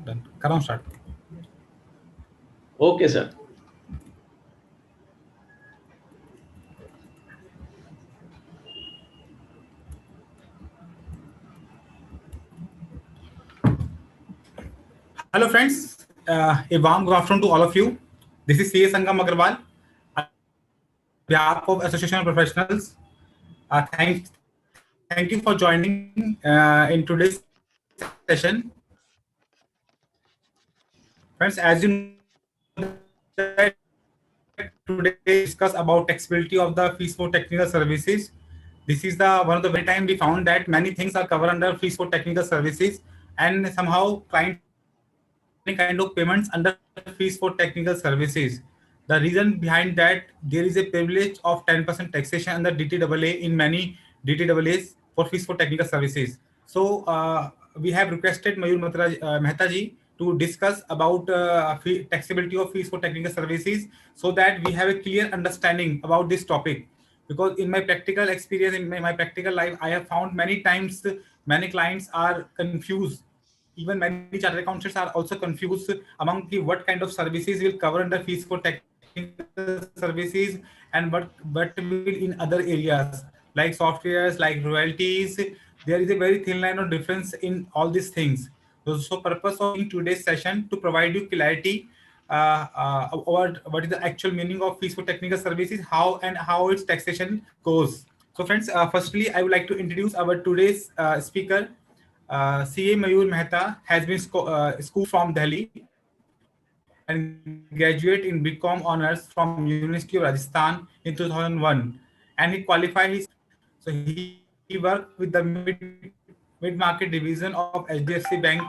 done. कर रहा हूँ start. Okay, sir. Hello friends, a warm good afternoon to all of you. This is CA Sangam Agarwal, on behalf of Association of Professionals. Thank you for joining in today's session. Friends, as you know, that today we discuss about taxability of the fees for technical services. This is the one of the very time we found that many things are covered under fees for technical services, and somehow clients are getting any kind of payments under fees for technical services. The reason behind that, there is a privilege of 10% taxation under DTAA in many DTAAs for fees for technical services. So we have requested Mayur Mehta ji to discuss about taxability of fees for technical services, so that we have a clear understanding about this topic. Because in my practical experience, in my practical life, I have found many times many clients are confused. Even many chartered accountants are also confused among what kind of services will cover under fees for technical services, and what will in other areas like softwares, like royalties. There is a very thin line of difference in all these things. So purpose of in today's session to provide you clarity about what is the actual meaning of fees for technical services, how its taxation goes. So friends, firstly, I would like to introduce our today's speaker. CA Mayur Mehta has been schooled from Delhi and graduate in BCom Honors from University of Rajasthan in 2001, and he qualified his so he worked with the mid-market division of HDFC Bank,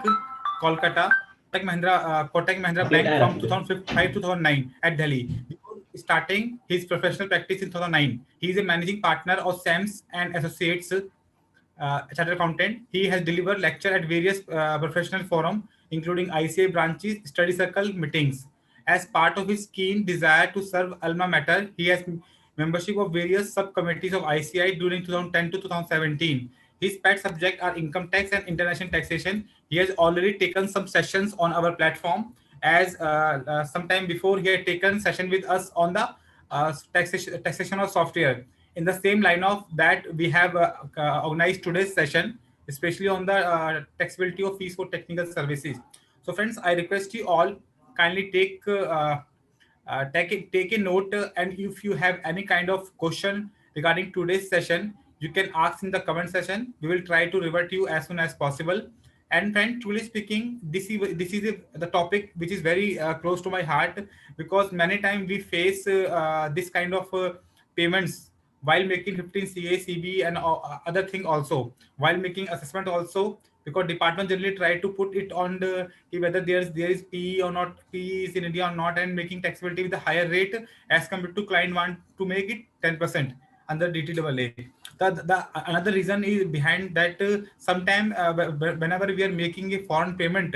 Kolkata, Kotak Mahindra Bank from 2005 to 2009 at Delhi. Before starting his professional practice in 2009, he is a managing partner of SAMS and Associates, chartered accountant. He has delivered lecture at various professional forums, including ICA branches, study circle meetings. As part of his keen desire to serve alma mater, he has membership of various subcommittees of ICI during 2010 to 2017. His pet subjects are income tax and international taxation. He has already taken some sessions on our platform. As sometime before, he had taken session with us on the taxation of software. In the same line of that, we have organized today's session, especially on the taxability of fees for technical services. So friends, I request you all kindly take a note, and if you have any kind of question regarding today's session, you can ask in the comment section. We will try to revert you as soon as possible. And friend, truly speaking, the topic which is very close to my heart, because many times we face this kind of payments while making 15 CA, CB, and other thing also, while making assessment also, because department generally try to put it on the whether there is PE or not, PE is in India or not, and making taxability with a higher rate as compared to client want to make it 10% under DTAA. The another reason is behind that, sometime whenever we are making a foreign payment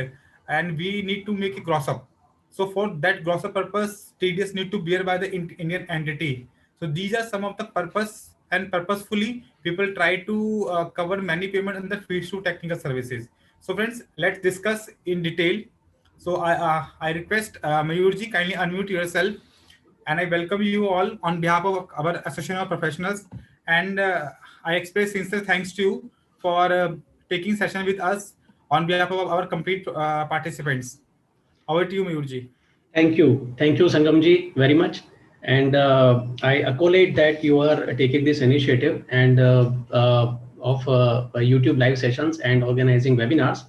and we need to make a gross up, so for that gross up purpose, TDS need to bear by the Indian entity. So these are some of the purpose, and purposefully people try to cover many payment under fees to technical services. So friends, let's discuss in detail. So I request Mayurji, kindly unmute yourself, and I welcome you all on behalf of our Association of Professionals. And I express sincere thanks to you for taking session with us on behalf of our complete participants. Over to you, Mayurji. Thank you. Thank you, Sangamji, very much. And I accolade that you are taking this initiative and of YouTube live sessions and organizing webinars.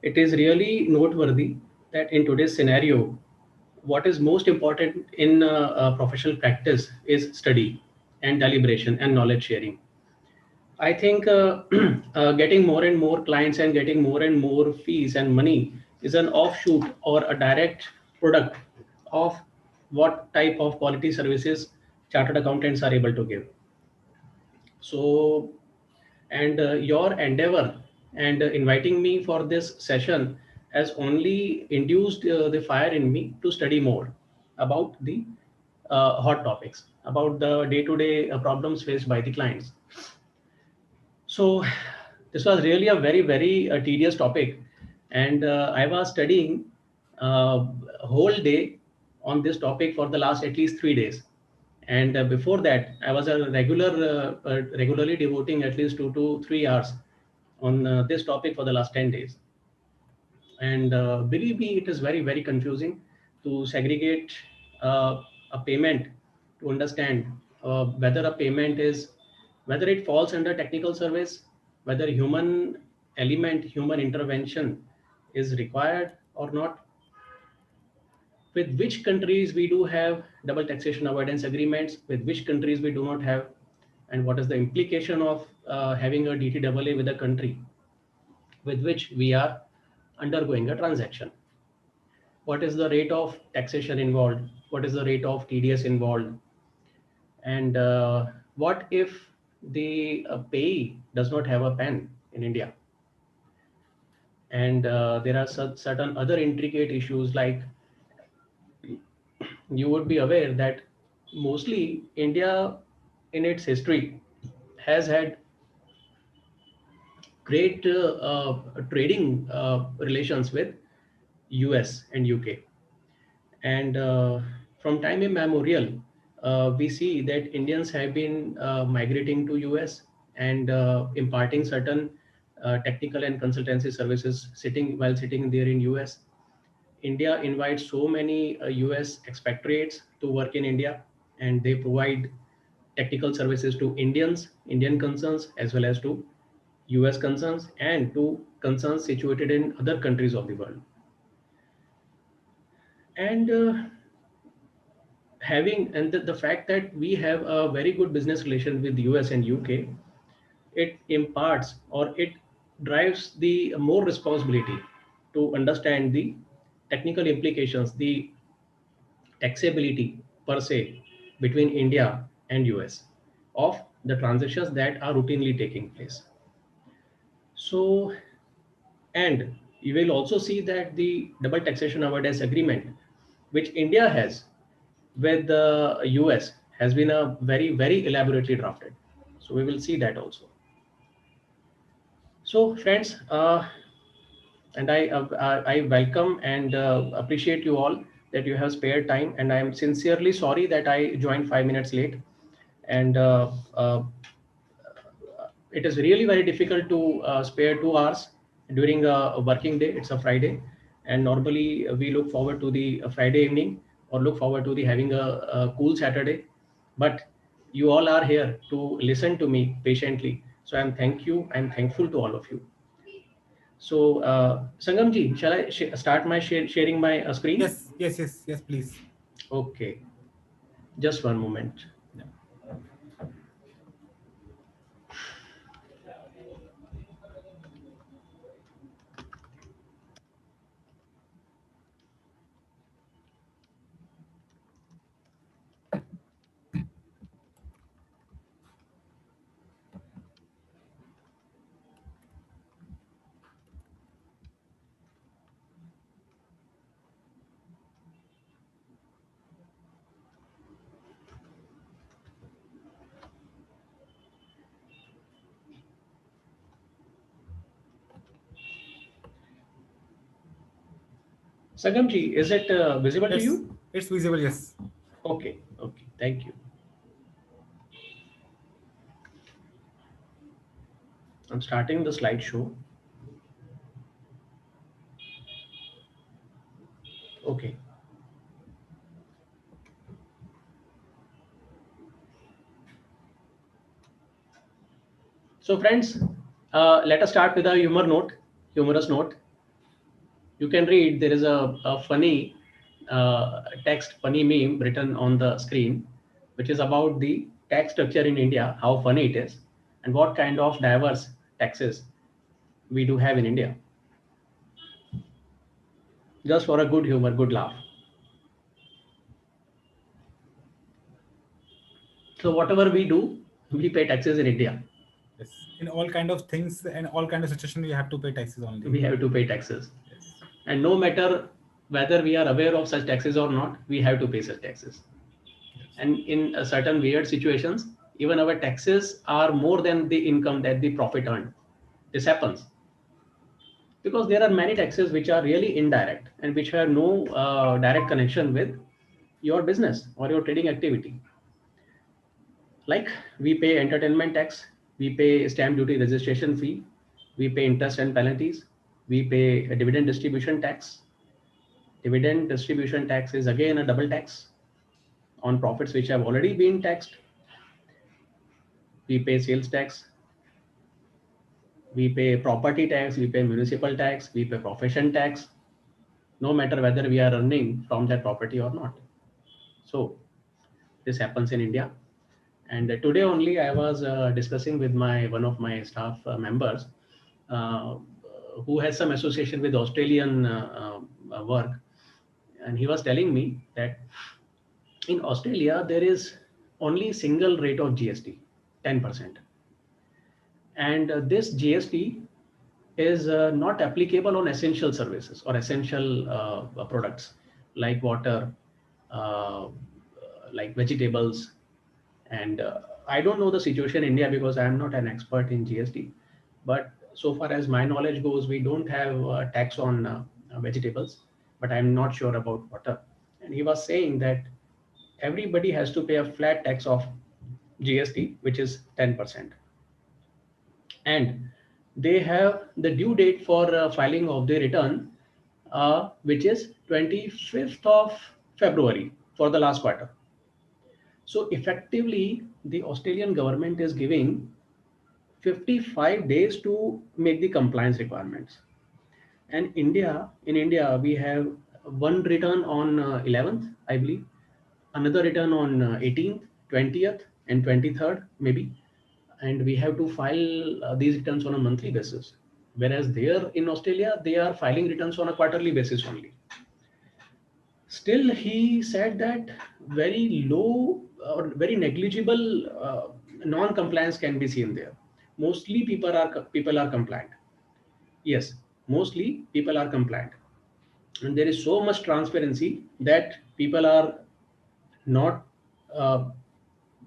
It is really noteworthy that in today's scenario, what is most important in professional practice is study and deliberation and knowledge sharing. I think getting more and more clients and getting more and more fees and money is an offshoot or a direct product of what type of quality services chartered accountants are able to give. So, and your endeavor and inviting me for this session has only induced the fire in me to study more about the hot topics, about the day-to-day problems faced by the clients. So this was really a very, very tedious topic. And I was studying a whole day on this topic for the last at least 3 days. And before that, I was a regularly devoting at least 2 to 3 hours on this topic for the last 10 days. And believe me, it is very, very confusing to segregate a payment, to understand whether a payment is, whether it falls under technical service, whether human element, human intervention is required or not, with which countries we do have double taxation avoidance agreements, with which countries we do not have, and what is the implication of having a DTAA with a country with which we are undergoing a transaction. What is the rate of taxation involved, what is the rate of TDS involved, and what if the payee does not have a PAN in India. And there are certain other intricate issues, like you would be aware that mostly India in its history has had great trading relations with US and UK. And from time immemorial, we see that Indians have been migrating to US and imparting certain technical and consultancy services sitting there in US. India invites so many US expatriates to work in India, and they provide technical services to Indians, Indian concerns, as well as to US concerns and to concerns situated in other countries of the world. And the fact that we have a very good business relation with the US and UK, it imparts or it drives the more responsibility to understand the technical implications, the taxability per se between India and US of the transactions that are routinely taking place. So, and you will also see that the double taxation avoidance agreement, which India has with the US, has been a very, very elaborately drafted. So we will see that also. So friends, and I welcome and appreciate you all that you have spared time, and I am sincerely sorry that I joined 5 minutes late. And it is really very difficult to spare 2 hours during a working day. It's a Friday, and normally we look forward to the Friday evening, or look forward to the having a cool Saturday. But you all are here to listen to me patiently, so I'm thankful to all of you. So Sangamji, shall I start my sharing my screen? Yes, please. Okay, just one moment. Yeah. Sangamji, is it visible to It's you? it's visible. Yes. Okay, okay, thank you. I'm starting the slideshow. Okay. So friends, let us start with a humorous note. You can read, there is a funny text, funny meme written on the screen, which is about the tax structure in India, how funny it is, and what kind of diverse taxes we do have in India. Just for a good humor, good laugh. So whatever we do, we pay taxes in India. Yes. In all kind of things and all kind of situation, we have to pay taxes only. We have to pay taxes. Yes. And no matter whether we are aware of such taxes or not, we have to pay such taxes. Yes. And in certain weird situations, even our taxes are more than the income that the profit earned. This happens. because there are many taxes which are really indirect and which have no direct connection with your business or your trading activity. Like we pay entertainment tax, we pay stamp duty registration fee, we pay interest and penalties, we pay a dividend distribution tax. Dividend distribution tax is again a double tax on profits which have already been taxed. We pay sales tax, we pay property tax, we pay municipal tax, we pay profession tax, no matter whether we are earning from that property or not. So this happens in India. And today only I was discussing with my one of my staff members uh, who has some association with Australian work, and he was telling me that in Australia there is only single rate of GST, 10%, and this GST is not applicable on essential services or essential products like water, uh, like vegetables. And I don't know the situation in India because I am not an expert in GST. But so far as my knowledge goes, we don't have tax on vegetables, but I'm not sure about water. And he was saying that everybody has to pay a flat tax of GST, which is 10%. And they have the due date for filing of the return, which is 25th of February for the last quarter. So effectively, the Australian government is giving 55 days to make the compliance requirements. And in India, we have one return on 11th, I believe, another return on 18th, 20th, and 23rd, maybe. And we have to file these returns on a monthly basis. Whereas there in Australia, they are filing returns on a quarterly basis only. Still, he said that very low or very negligible non-compliance can be seen there. Mostly people are compliant. Yes, mostly people are compliant, and there is so much transparency that people are not. Uh,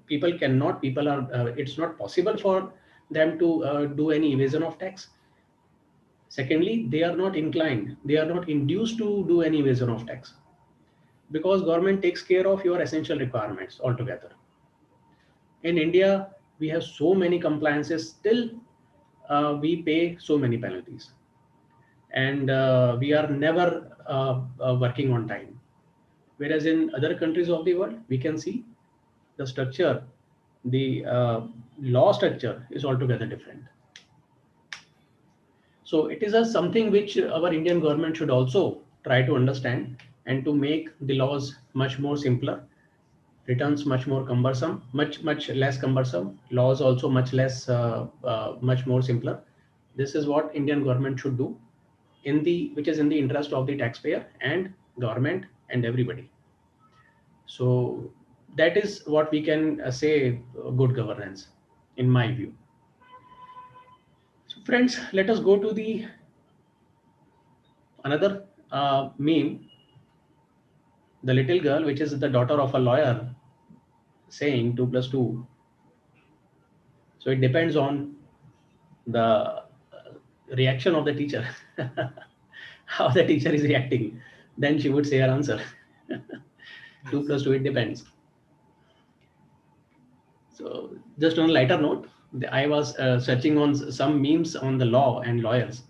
people cannot. People are. It's not possible for them to do any evasion of tax. Secondly, they are not inclined. They are not induced to do any evasion of tax, because government takes care of your essential requirements altogether. In India, we have so many compliances, still we pay so many penalties, and we are never working on time. Whereas in other countries of the world, we can see the structure, the law structure is altogether different. So it is a something which our Indian government should also try to understand, and to make the laws much more simpler, returns much more cumbersome, much less cumbersome, laws also much more simpler. This is what Indian government should do, which is in the interest of the taxpayer and government and everybody. So that is what we can say good governance, in my view. So friends, let us go to the another meme, the little girl, which is the daughter of a lawyer, saying 2 plus 2. So it depends on the reaction of the teacher, how the teacher is reacting, then she would say her answer. 2 plus 2, it depends. So just on a lighter note, I was searching on some memes on the law and lawyers.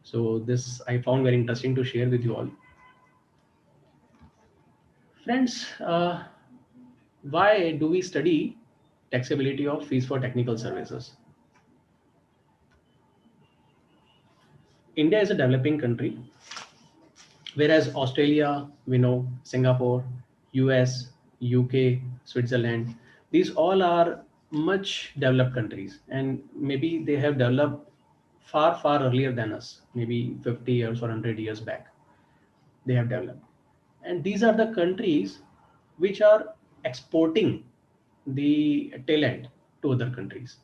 So this I found very interesting to share with you all. Friends, why do we study taxability of fees for technical services? India is a developing country, whereas Australia, we know, Singapore, US, UK, Switzerland, these all are much developed countries, and maybe they have developed far earlier than us, maybe 50 years or 100 years back. They have developed. And these are the countries which are exporting the talent to other countries.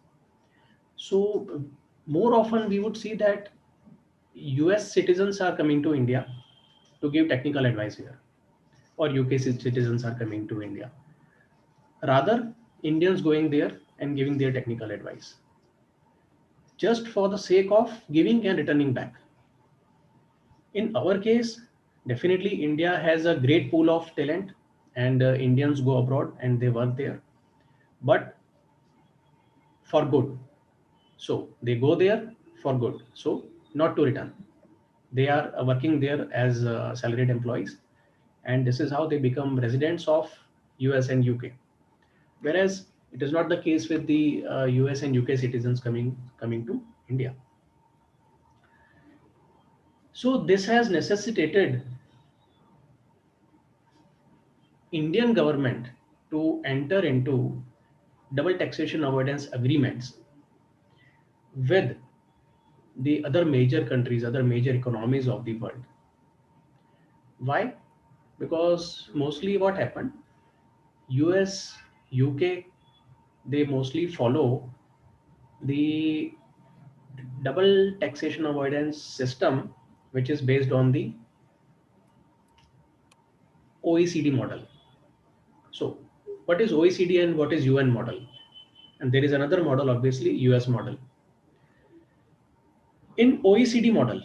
So more often we would see that US citizens are coming to India to give technical advice here, or UK citizens are coming to India. Rather, Indians going there and giving their technical advice just for the sake of giving and returning back. In our case, definitely India has a great pool of talent, and Indians go abroad and they work there, but for good. So they go there for good. So not to return. They are working there as salaried employees, and this is how they become residents of US and UK. Whereas it is not the case with the US and UK citizens coming to India. So this has necessitated Indian government to enter into double taxation avoidance agreements with the other major countries, other major economies of the world. Why? Because mostly what happened, US, UK, they mostly follow the double taxation avoidance system, which is based on the OECD model. So, what is OECD and what is UN model? And there is another model, obviously, US model. In OECD model,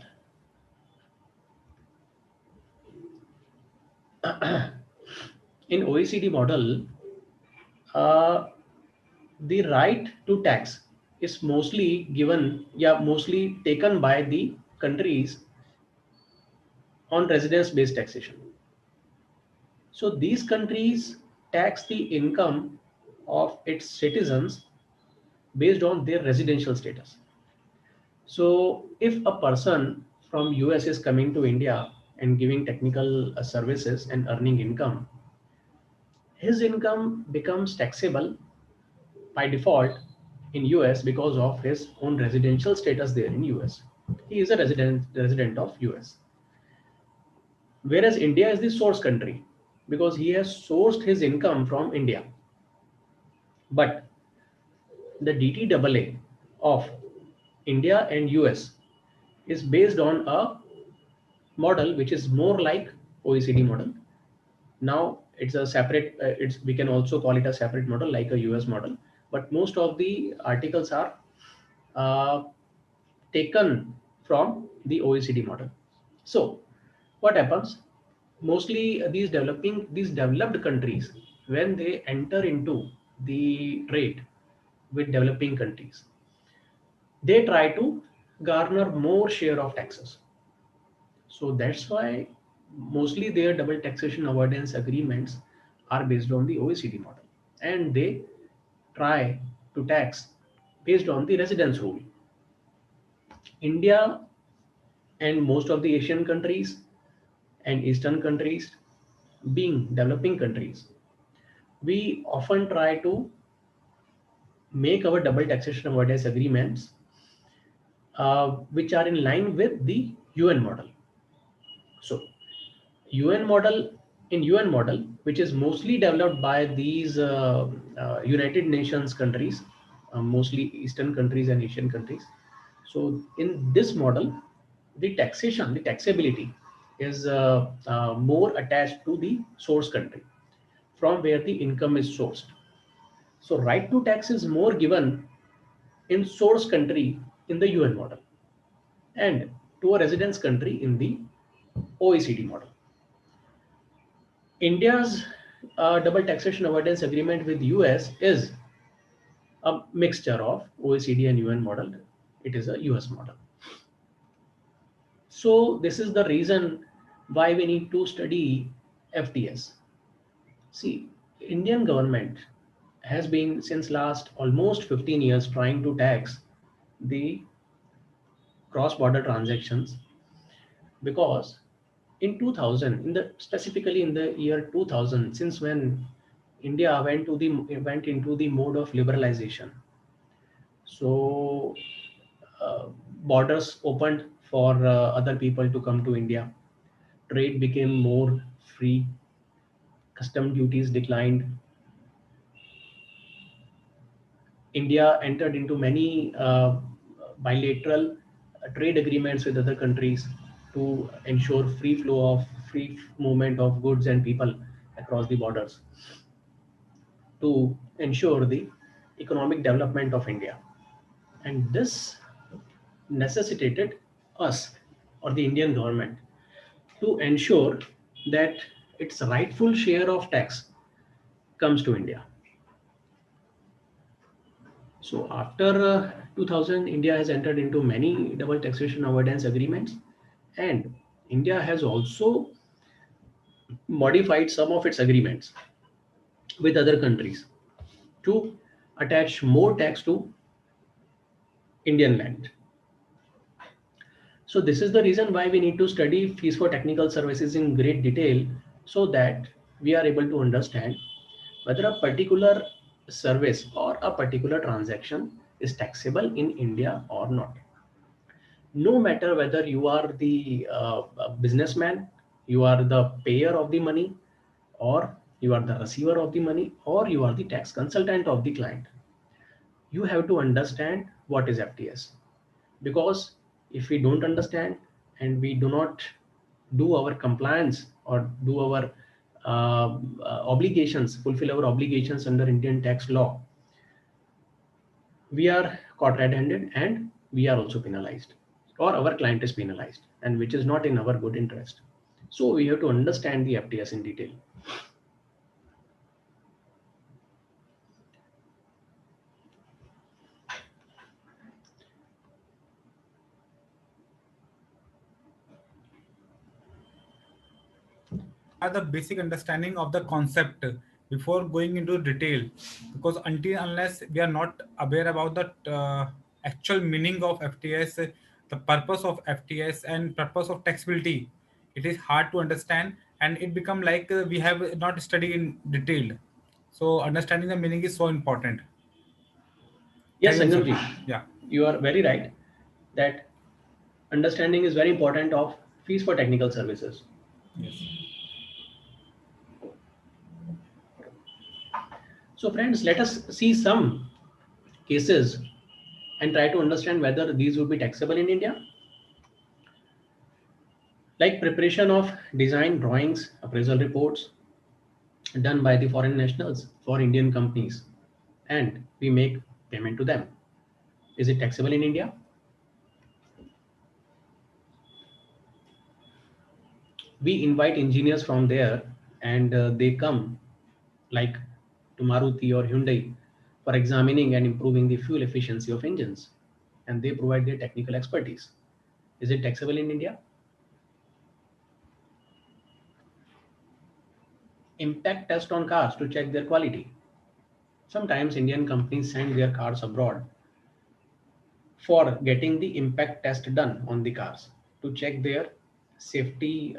in OECD model, uh, the right to tax is mostly given, yeah, mostly taken by the countries on residence-based taxation. So these countries tax the income of its citizens based on their residential status. So if a person from US is coming to India and giving technical services and earning income, his income becomes taxable by default in US because of his own residential status there in US. He is a resident of US. Whereas India is the source country because he has sourced his income from India. But the DTAA of India and US is based on a model which is more like OECD model. Now it's a separate, we can also call it a separate model like a US model, but most of the articles are uh, taken from the OECD model. So what happens? Mostly these developed countries, when they enter into the trade with developing countries, they try to garner more share of taxes. So that's why mostly their double taxation avoidance agreements are based on the OECD model, and they try to tax based on the residence rule. India and most of the Asian countries and Eastern countries, being developing countries, we often try to make our double taxation avoidance agreements which are in line with the UN model. So UN model, in UN model, which is mostly developed by these United Nations countries, mostly Eastern countries and Asian countries. So in this model, the taxation, the taxability is more attached to the source country from where the income is sourced. So right to tax is more given in source country in the UN model and to a residence country in the OECD model. India's double taxation avoidance agreement with US is a mixture of OECD and UN model. It is a US model. So this is the reason why we need to study FTS. See, Indian government has been since last almost 15 years trying to tax the cross-border transactions because in 2000, in the specifically in the year 2000, since when India went into the mode of liberalization, so borders opened for other people to come to India, trade became more free, custom duties declined, India entered into many bilateral trade agreements with other countries to ensure free movement of goods and people across the borders to ensure the economic development of India. And this necessitated us or the Indian government to ensure that its rightful share of tax comes to India. So after 2000, India has entered into many double taxation avoidance agreements, and India has also modified some of its agreements with other countries to attach more tax to Indian land. So this is the reason why we need to study fees for technical services in great detail, so that we are able to understand whether a particular service or a particular transaction is taxable in India or not. No matter whether you are the businessman, you are the payer of the money, or you are the receiver of the money, or you are the tax consultant of the client, you have to understand what is FTS. Because if we don't understand and we do not do our compliance or do our obligations, fulfill our obligations under Indian tax law, we are caught red-handed and we are also penalized, or our client is penalized, and which is not in our good interest. So we have to understand the FTS in detail. Are the basic understanding of the concept before going into detail, because until unless we are not aware about the actual meaning of FTS, the purpose of FTS and purpose of taxability, it is hard to understand, and it become like we have not studied in detail. So understanding the meaning is so important. Yes, Thank you, sir. Sangamji, Yeah. you are very right that understanding is very important of fees for technical services. Yes. So friends, let us see some cases and try to understand whether these would be taxable in India. Like preparation of design drawings, appraisal reports done by the foreign nationals for Indian companies, and we make payment to them. Is it taxable in India? We invite engineers from there, and they come like to Maruti or Hyundai for examining and improving the fuel efficiency of engines, and they provide their technical expertise. Is it taxable in India? Impact test on cars to check their quality. Sometimes Indian companies send their cars abroad for getting the impact test done on the cars to check their safety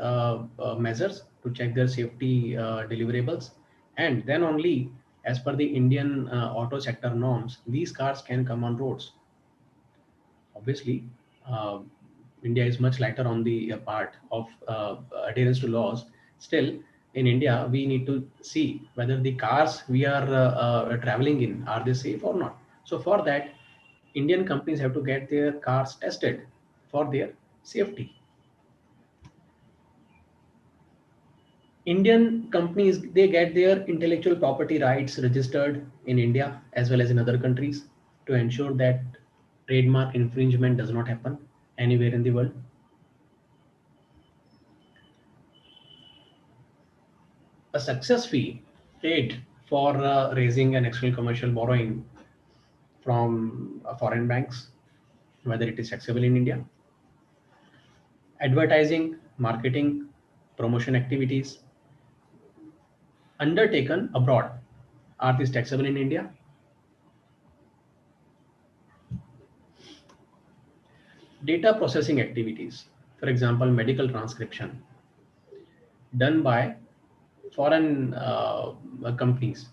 measures, to check their safety deliverables, and then only, as per the Indian auto sector norms, these cars can come on roads. Obviously, uh, India is much lighter on the part of adherence to laws. Still, in India, we need to see whether the cars we are traveling in are they safe or not. So for that, Indian companies have to get their cars tested for their safety. Indian companies, they get their intellectual property rights registered in India as well as in other countries to ensure that trademark infringement does not happen anywhere in the world. A success fee paid for raising an external commercial borrowing from foreign banks, whether it is taxable in India. Advertising, marketing, promotion activities undertaken abroad, are these taxable in India? Data processing activities, for example, medical transcription done by foreign companies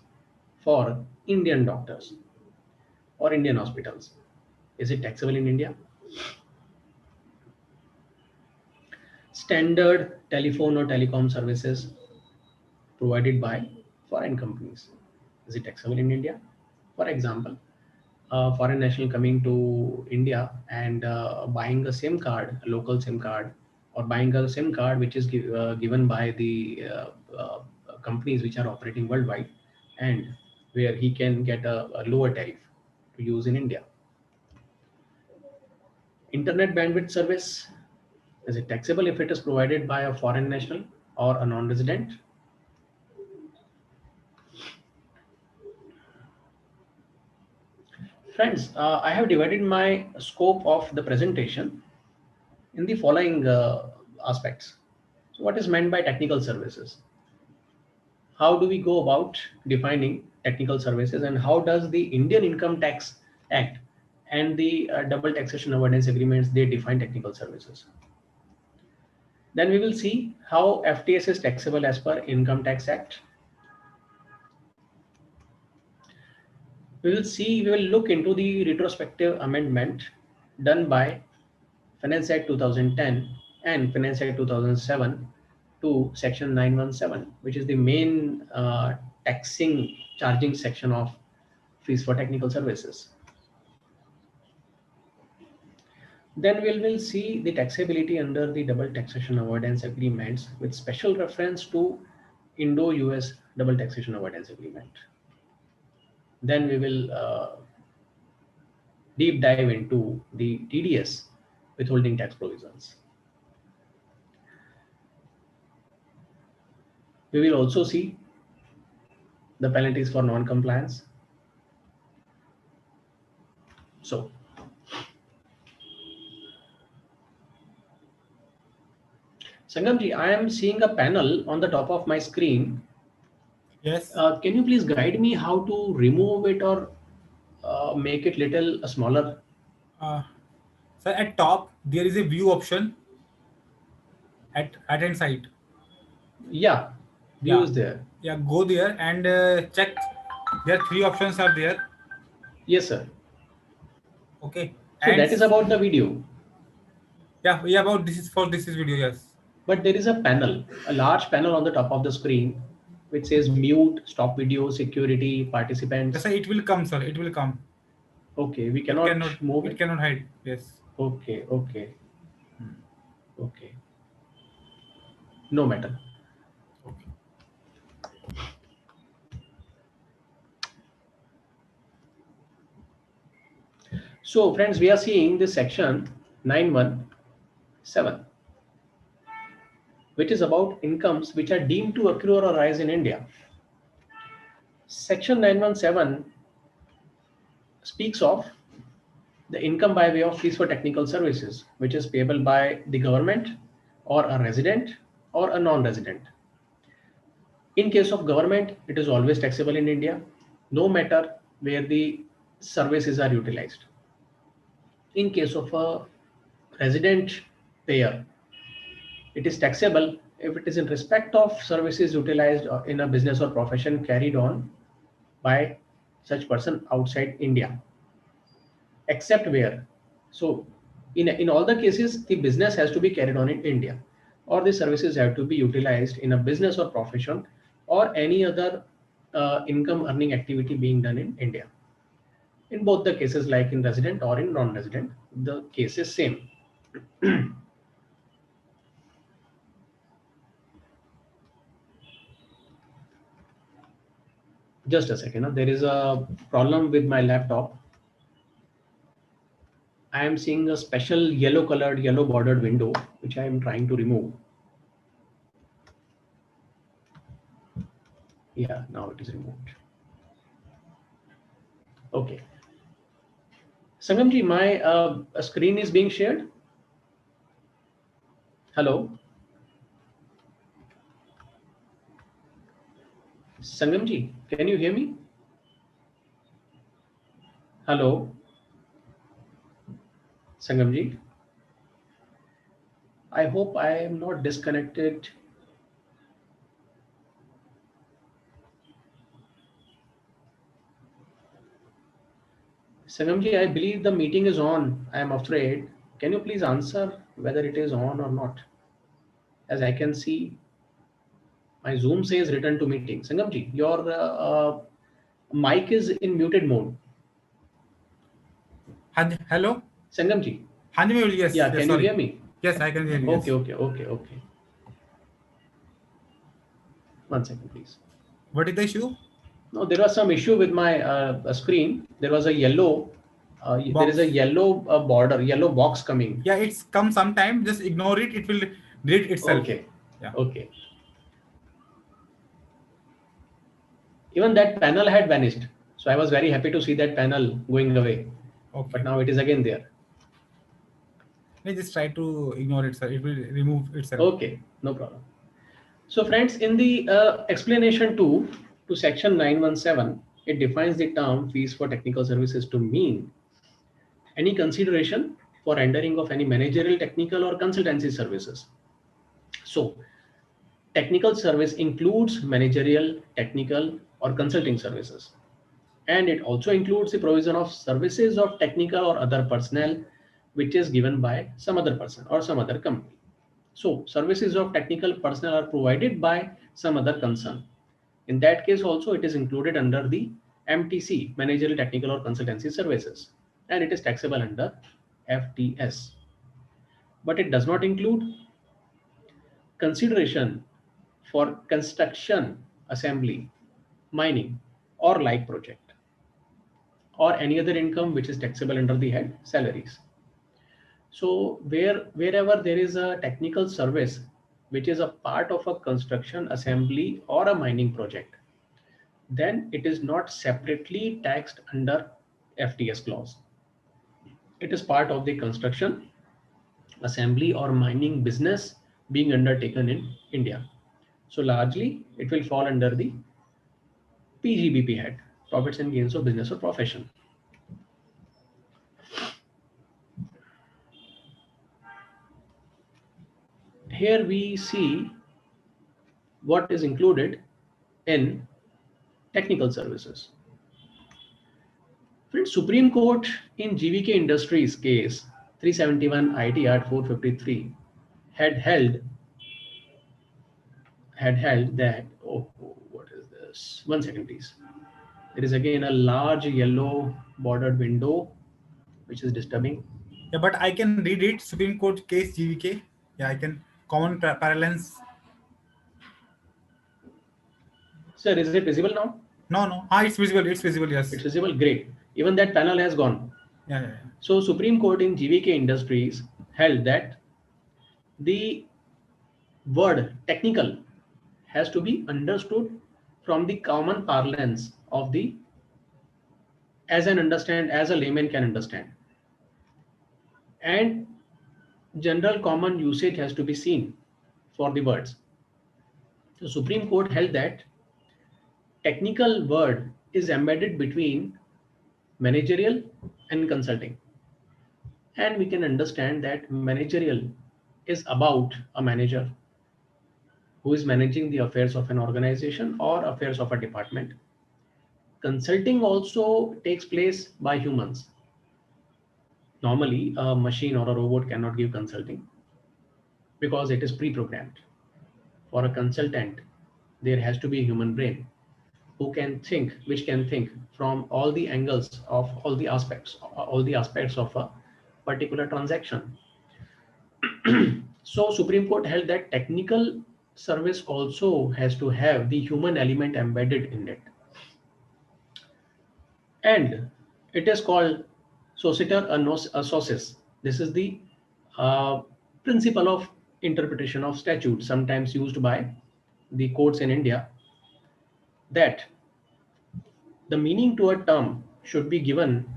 for Indian doctors or Indian hospitals. Is it taxable in India? Standard telephone or telecom services provided by foreign companies. Is it taxable in India? For example, a foreign national coming to India and buying a SIM card, a local SIM card, or buying a SIM card which is given by the companies which are operating worldwide, and where he can get a lower tariff to use in India. Internet bandwidth service, Is it taxable if it is provided by a foreign national or a non-resident? Friends, I have divided my scope of the presentation in the following aspects. So what is meant by technical services? How do we go about defining technical services, and how does the Indian Income Tax Act and the double taxation avoidance agreements, they define technical services? Then we will see how FTS is taxable as per Income Tax Act. We will look into the retrospective amendment done by Finance Act 2010 and Finance Act 2007 to Section 917, which is the main taxing charging section of fees for technical services. Then we will see the taxability under the double taxation avoidance agreements with special reference to Indo-US double taxation avoidance agreement. Then we will deep dive into the TDS withholding tax provisions. We will also see the penalties for non-compliance. So, Sangamji, I am seeing a panel on the top of my screen. Yes. Can you please guide me how to remove it or make it little smaller? So at top there is a view option at hand side. Yeah, view is there. Yeah, go there and check. There are 3 options are there. Yes, sir. Okay. So And that is about the video. yeah, about this is video, yes. But there is a panel, a large panel on the top of the screen, which says mute, stop video, security, participants. Yes, sir, it will come, sir. It will come. Okay, we cannot move it it. cannot hide. Yes. Okay, okay. Okay. No matter. Okay. So friends, we are seeing this section 917, which is about incomes which are deemed to accrue or arise in India. Section 917 speaks of the income by way of fees for technical services, which is payable by the government or a resident or a non-resident. In case of government, it is always taxable in India, no matter where the services are utilized. In case of a resident payer, it is taxable if it is in respect of services utilized in a business or profession carried on by such person outside India, except where. So in all the cases, the business has to be carried on in India, or the services have to be utilized in a business or profession or any other income earning activity being done in India. In both the cases, like in resident or in non-resident, the case is same. Just a second. There is a problem with my laptop. I am seeing a special yellow colored, yellow bordered window, which I am trying to remove. Yeah, now it is removed. Okay. Sangamji, my screen is being shared. Hello. Sangamji, can you hear me? Hello. Sangamji. I hope I am not disconnected. Sangamji, I believe the meeting is on. I am afraid. Can you please answer whether it is on or not? As I can see, my Zoom says return to meeting. Sangamji, your mic is in muted mode. Hello? Sangamji. Yes. Yeah, can you hear me? Yes, I can hear you. Okay, yes. okay. 1 second, please. What is the issue? No, there was some issue with my screen. There was a yellow There is a Box. yellow border, yellow box coming. Yeah, it's come sometime. Just ignore it. It will delete itself. Okay. Yeah. Okay. Even that panel had vanished. So I was very happy to see that panel going away. But Okay. now it is again there. Let's just try to ignore it, sir. It will remove itself. Okay, no problem. So friends, in the explanation 2 to section 917, it defines the term fees for technical services to mean any consideration for rendering of any managerial, technical or consultancy services. So technical service includes managerial, technical or consulting services. And it also includes the provision of services of technical or other personnel which is given by some other person or some other company. So services of technical personnel are provided by some other concern. In that case also it is included under the MTC, managerial, technical or consultancy services, and it is taxable under FTS. But it does not include consideration for construction, assembly, mining or like project, or any other income which is taxable under the head salaries. So wherever there is a technical service which is a part of a construction, assembly or a mining project, then it is not separately taxed under FTS clause. It is part of the construction, assembly or mining business being undertaken in India. So largely it will fall under the PGBP head, profits and gains of business or profession. Here we see what is included in technical services. Friends, Supreme Court in GVK Industries case 371 IT Act 453 had held that, oh, what is this? 1 second, please. There is again a large yellow bordered window which is disturbing. Yeah, but I can read it. Supreme Court case GVK. Yeah, I can common parallels. Sir, is it visible now? No, no. Ah, it's visible. It's visible. It's Yes. visible. Great. Even that panel has gone. Yeah, yeah, yeah. So Supreme Court in GVK Industries held that the word technical has to be understood from the common parlance of the, as a layman can understand, and general common usage has to be seen for the words. The Supreme Court held that technical word is embedded between managerial and consulting, and we can understand that managerial is about a manager who is managing the affairs of an organization or affairs of a department. Consulting also takes place by humans. Normally a machine or a robot cannot give consulting because it is pre-programmed. For a consultant there has to be a human brain which can think from all the angles of all the aspects of a particular transaction. So Supreme Court held that technical service also has to have the human element embedded in it, and it is called societer associis. This is the uh, principle of interpretation of statute sometimes used by the courts in India, that the meaning to a term should be given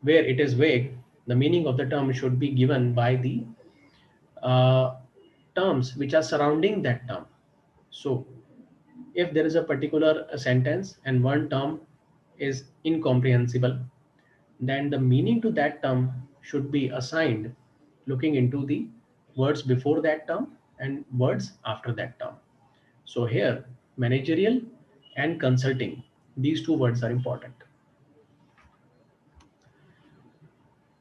where it is vague. The meaning of the term should be given by the uh, terms which are surrounding that term. So if there is a particular sentence and one term is incomprehensible, then the meaning to that term should be assigned looking into the words before that term and words after that term. So here managerial and consulting, these two words are important.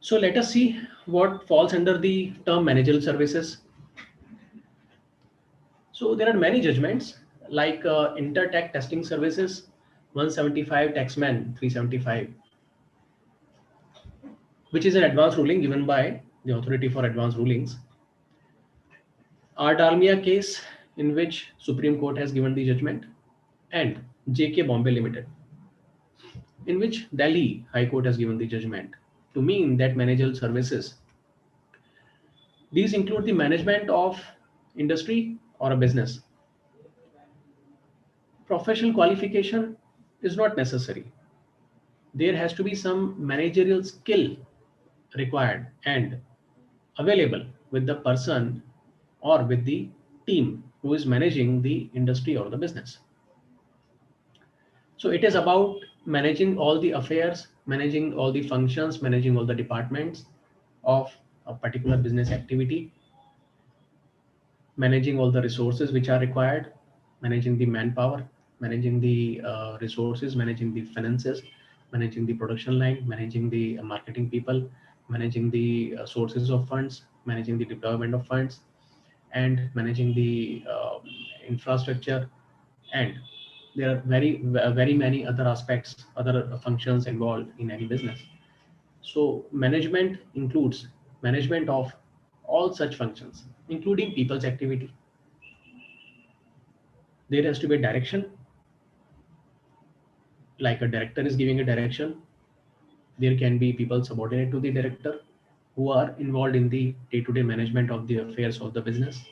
So let us see what falls under the term managerial services. So there are many judgments like inter-tax testing services 175 taxman 375, which is an advanced ruling given by the authority for advanced rulings. Our Dalmia case in which Supreme Court has given the judgment, and JK Bombay Limited in which Delhi High Court has given the judgment. to mean that managerial services. These include the management of industry or a business. Professional qualification is not necessary. There has to be some managerial skill required and available with the person or with the team who is managing the industry or the business. So it is about managing all the affairs, managing all the functions, managing all the departments of a particular business activity, managing all the resources which are required, managing the manpower, managing the resources, managing the finances, managing the production line, managing the marketing people, managing the sources of funds, managing the deployment of funds, and managing the infrastructure. And there are very many other aspects, other functions involved in any business. So management includes management of all such functions, including people's activity. There has to be a direction, like a director is giving a direction. There can be people subordinate to the director who are involved in the day-to-day management of the affairs of the business.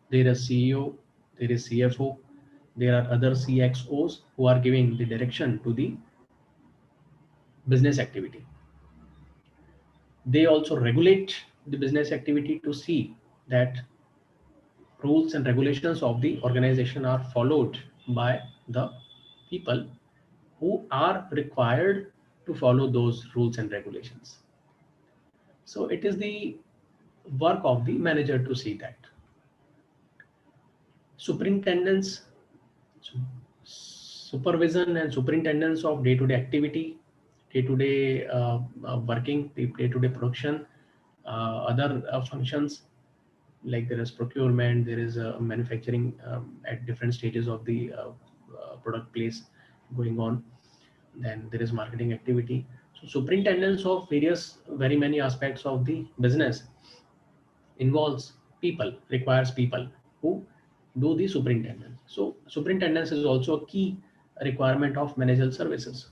There is CEO, there is CFO, there are other CXOs who are giving the direction to the business activity. They also regulate the business activity to see that rules and regulations of the organization are followed by the people who are required to follow those rules and regulations. So it is the work of the manager to see that. Superintendents, supervision and superintendence of day-to-day activity, day-to-day working, day-to-day production, other functions, like there is procurement, there is manufacturing at different stages of the product place going on. Then there is marketing activity. So superintendence of very many aspects of the business involves people, requires people who do the superintendence. So superintendence is also a key requirement of managerial services.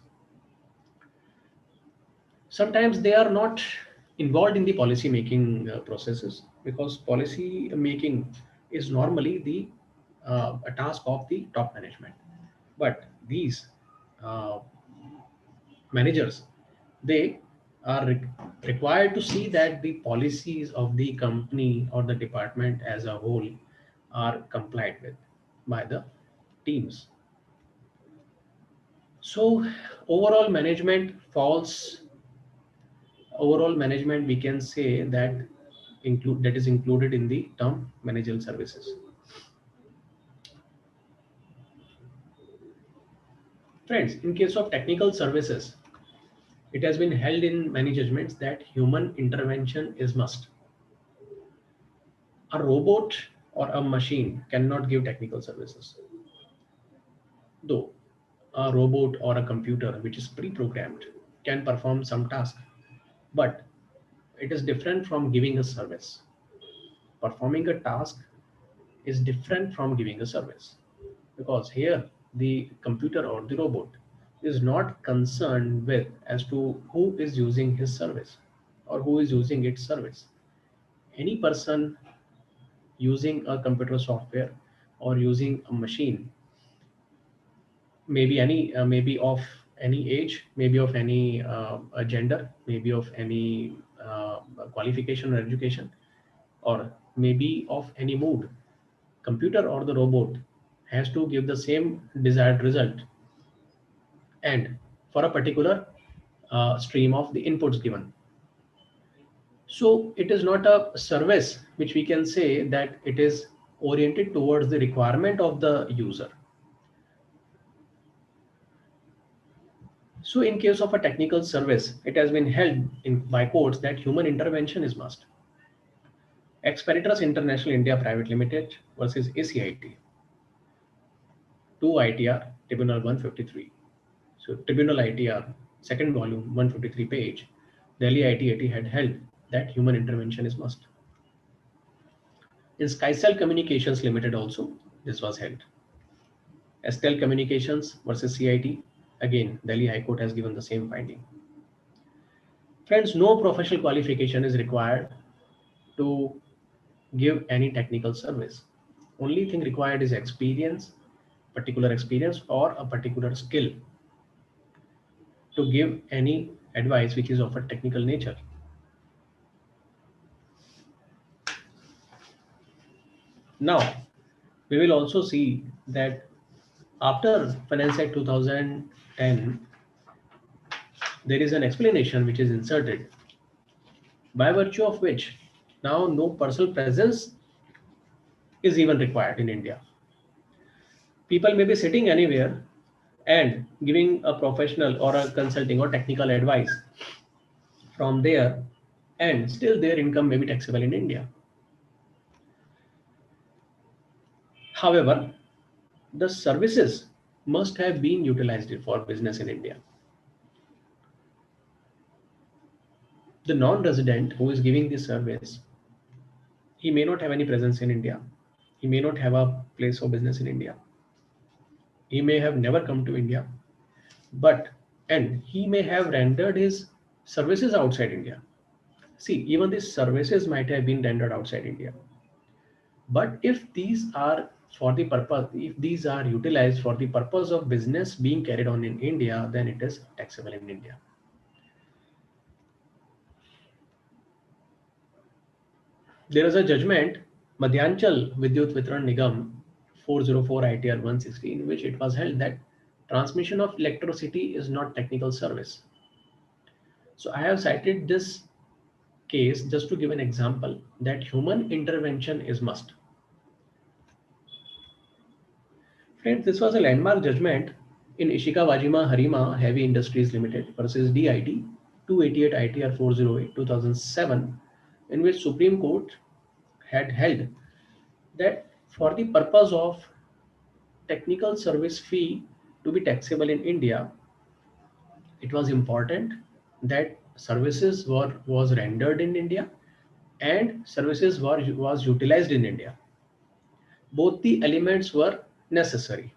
Sometimes they are not involved in the policy making processes, because policy making is normally the a task of the top management. But these uh, managers, they are required to see that the policies of the company or the department as a whole are complied with by the teams. So overall management we can say that is included in the term managerial services. Friends, in case of technical services, it has been held in many judgments that human intervention is must. A robot or a machine cannot give technical services, though a robot or a computer which is pre-programmed can perform some task, but it is different from giving a service. Performing a task is different from giving a service, because here the computer or the robot is not concerned with as to who is using his service or who is using its service. Any person using a computer software or using a machine, maybe of any age, maybe of any gender, maybe of any qualification or education, or maybe of any mood, computer or the robot has to give the same desired result, and for a particular stream of the inputs given. So it is not a service which we can say that it is oriented towards the requirement of the user. So in case of a technical service, it has been held by courts that human intervention is must. Expeditors International India Private Limited versus ACIT, 2 ITR, Tribunal 153. So Tribunal ITR, second volume, 153 page, Delhi ITAT had held that human intervention is must. In Skycell Communications Limited also, this was held. Estel Communications versus CIT, again, Delhi High Court has given the same finding. Friends, no professional qualification is required to give any technical service. Only thing required is experience, particular experience or a particular skill to give any advice which is of a technical nature. Now, we will also see that after Finance Act 2010, there is an explanation which is inserted, by virtue of which now no personal presence is even required in India. People may be sitting anywhere and giving a professional or a consulting or technical advice from there, and still their income may be taxable in India. However, the services must have been utilized for business in India. The non-resident who is giving this service, he may not have any presence in India. He may not have a place of business in India. He may have never come to India, but and he may have rendered his services outside India. See, even these services might have been rendered outside India. But if these are for the purpose, if these are utilized for the purpose of business being carried on in India, then it is taxable in India. There is a judgment, Madhyanchal Vidyut Vitran Nigam 404 ITR 160, in which it was held that transmission of electricity is not technical service. So I have cited this case just to give an example that human intervention is must. Friends, this was a landmark judgment in Ishika Wajima Harima Heavy Industries Limited versus DIT 288 ITR 408 2007, in which Supreme Court had held that for the purpose of technical service fee to be taxable in India, it was important that services was rendered in India and services was utilized in India. Both the elements were necessary.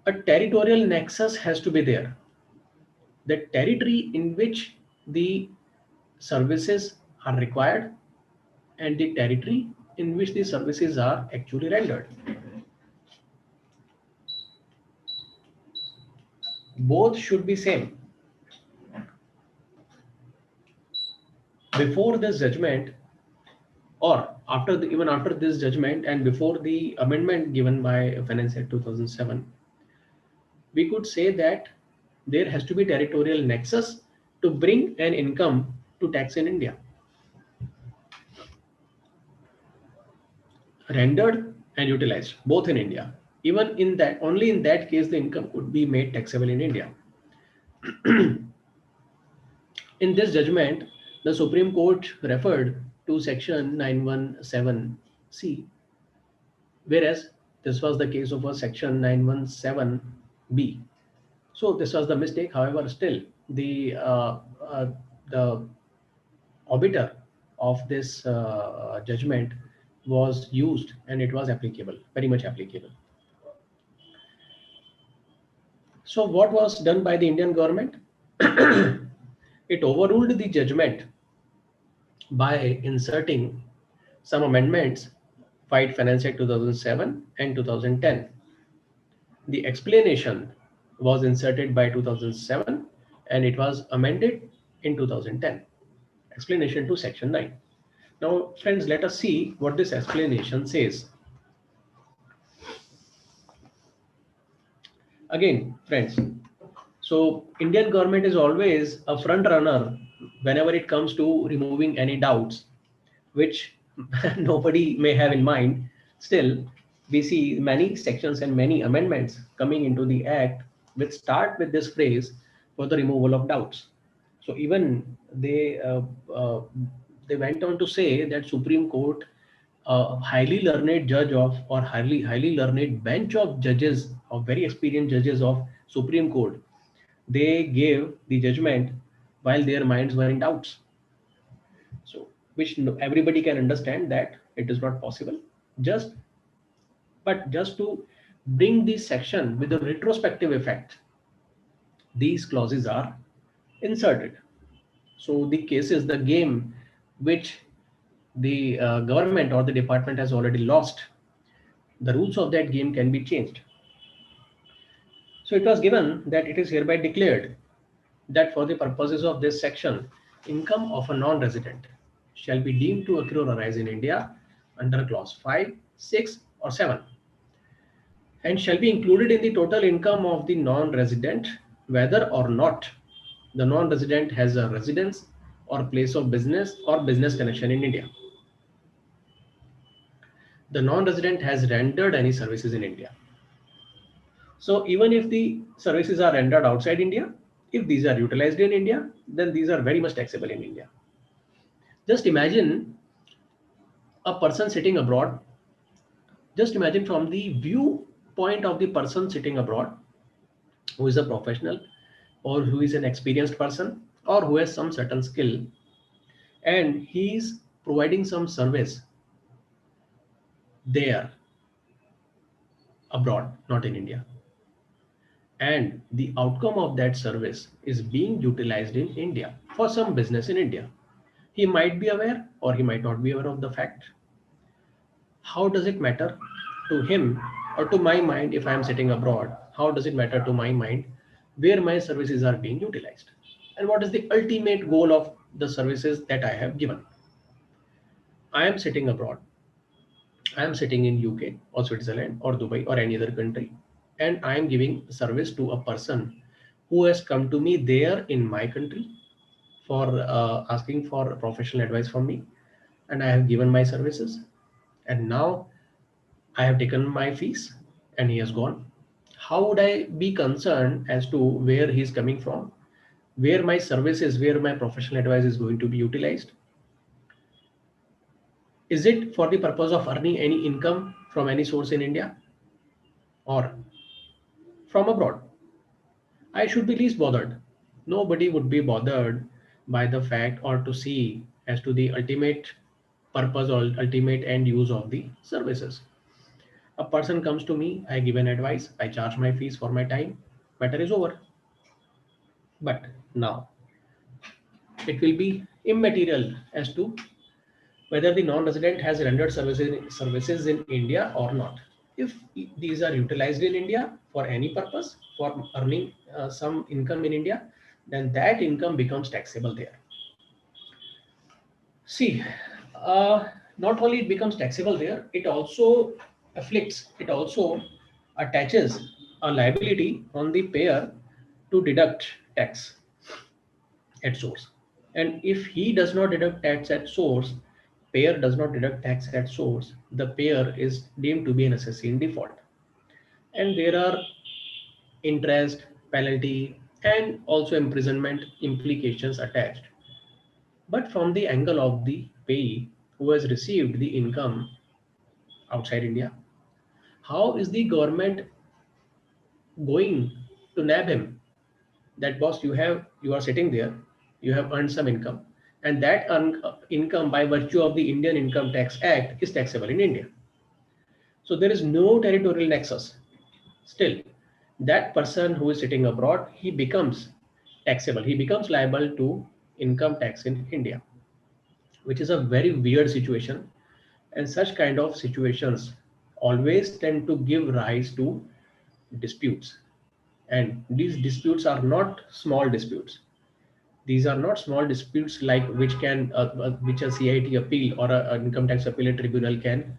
A territorial nexus has to be there. The territory in which the services are required and the territory in which the services are actually rendered. Both should be same. Before this judgment, or after even after this judgment and before the amendment given by Finance Act 2007, we could say that there has to be territorial nexus to bring an income to tax in India. Rendered and utilized both in India. Even in that, only in that case, the income could be made taxable in India. In this judgment, the Supreme Court referred to Section 917C, whereas this was the case of a Section 917B. So this was the mistake. However, still the arbiter of this judgment was used and it was applicable, very much applicable. So what was done by the Indian government? It overruled the judgment by inserting some amendments, Fight Finance Act 2007 and 2010. The explanation was inserted by 2007 and it was amended in 2010. Explanation to Section 9. Now, friends, let us see what this explanation says. Again, friends, so Indian government is always a front runner whenever it comes to removing any doubts, which nobody may have in mind. Still, we see many sections and many amendments coming into the act which start with this phrase for the removal of doubts. So even they went on to say that Supreme Court, a highly learned judge of or highly learned bench of judges, of very experienced judges of Supreme Court, they gave the judgment while their minds were in doubts. So which everybody can understand that it is not possible. But just to bring this section with a retrospective effect, these clauses are inserted. So the cases, the game which the government or the department has already lost, the rules of that game can be changed. So it was given that it is hereby declared that for the purposes of this section, income of a non-resident shall be deemed to accrue or arise in India under clause 5, 6 or 7, and shall be included in the total income of the non-resident whether or not the non-resident has a residence or place of business or business connection in India. The non-resident has rendered any services in India. So even if the services are rendered outside India, if these are utilized in India, then these are very much taxable in India. Just imagine a person sitting abroad. Just imagine from the viewpoint of the person sitting abroad, who is a professional or who is an experienced person or who has some certain skill, and he is providing some service there abroad, not in India. And the outcome of that service is being utilized in India for some business in India. He might be aware or he might not be aware of the fact. How does it matter to him or to my mind if I am sitting abroad? How does it matter to my mind where my services are being utilized? And what is the ultimate goal of the services that I have given? I am sitting abroad. I am sitting in UK or Switzerland or Dubai or any other country, and I am giving service to a person who has come to me there in my country for asking for professional advice from me, and I have given my services, and now I have taken my fees and he has gone. How would I be concerned as to where he is coming from, where my services, where my professional advice is going to be utilized? Is it for the purpose of earning any income from any source in India or from abroad? I should be least bothered. Nobody would be bothered by the fact or to see as to the ultimate purpose or ultimate end use of the services. A person comes to me, I give an advice, I charge my fees for my time, matter is over. But now it will be immaterial as to whether the non-resident has rendered services in India or not. If these are utilized in India for any purpose, for earning some income in India, then that income becomes taxable there. See, not only it becomes taxable there, it also afflicts, it also attaches a liability on the payer to deduct tax at source. And if he does not deduct tax at source, payer does not deduct tax at source, the payer is deemed to be an assessee in default. And there are interest, penalty, and also imprisonment implications attached. But from the angle of the payee who has received the income outside India, how is the government going to nab him? That boss, you are sitting there, you have earned some income, and that income by virtue of the Indian Income Tax Act is taxable in India. So there is no territorial nexus. Still, that person who is sitting abroad, he becomes taxable. He becomes liable to income tax in India, which is a very weird situation. And such kind of situations always tend to give rise to disputes. And these disputes are not small disputes. These are not small disputes like which a CIT appeal or an income tax appellate tribunal can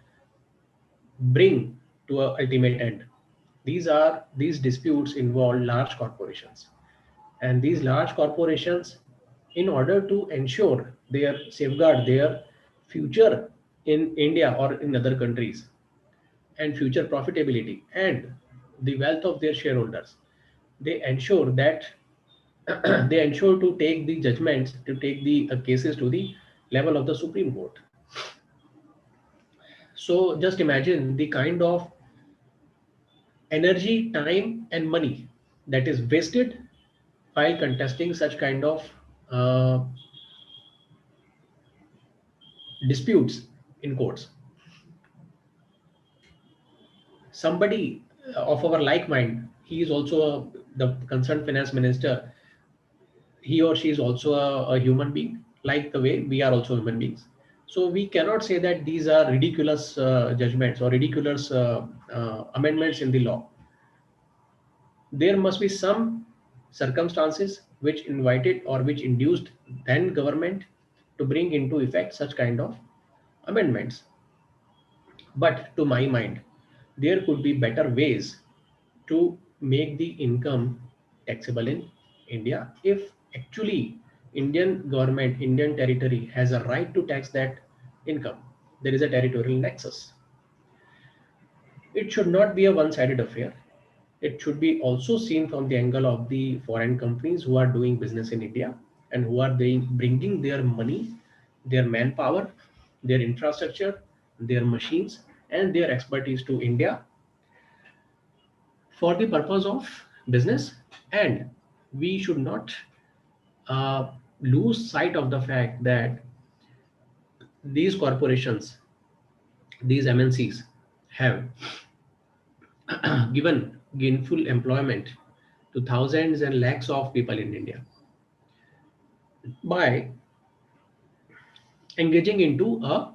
bring to a ultimate end. These disputes involve large corporations, and these large corporations, in order to ensure their safeguard their future in India or in other countries and future profitability and the wealth of their shareholders, they ensure that they ensure to take the judgments, to take the cases to the level of the Supreme Court. So just imagine the kind of energy, time, and money that is wasted while contesting such kind of uh, disputes in courts. Somebody of our like mind he is also the concerned finance minister, he or she is also a human being, like the way we are also human beings. So we cannot say that these are ridiculous judgments or ridiculous amendments in the law. There must be some circumstances which invited or which induced then government to bring into effect such kind of amendments. But to my mind, there could be better ways to make the income taxable in India if actually Indian government, Indian territory has a right to tax that income. There is a territorial nexus. It should not be a one-sided affair. It should be also seen from the angle of the foreign companies who are doing business in India and who are bringing their money, their manpower, their infrastructure, their machines, and their expertise to India for the purpose of business. And we should not uh, lose sight of the fact that these corporations, these MNCs, have given gainful employment to thousands and lakhs of people in India by engaging into a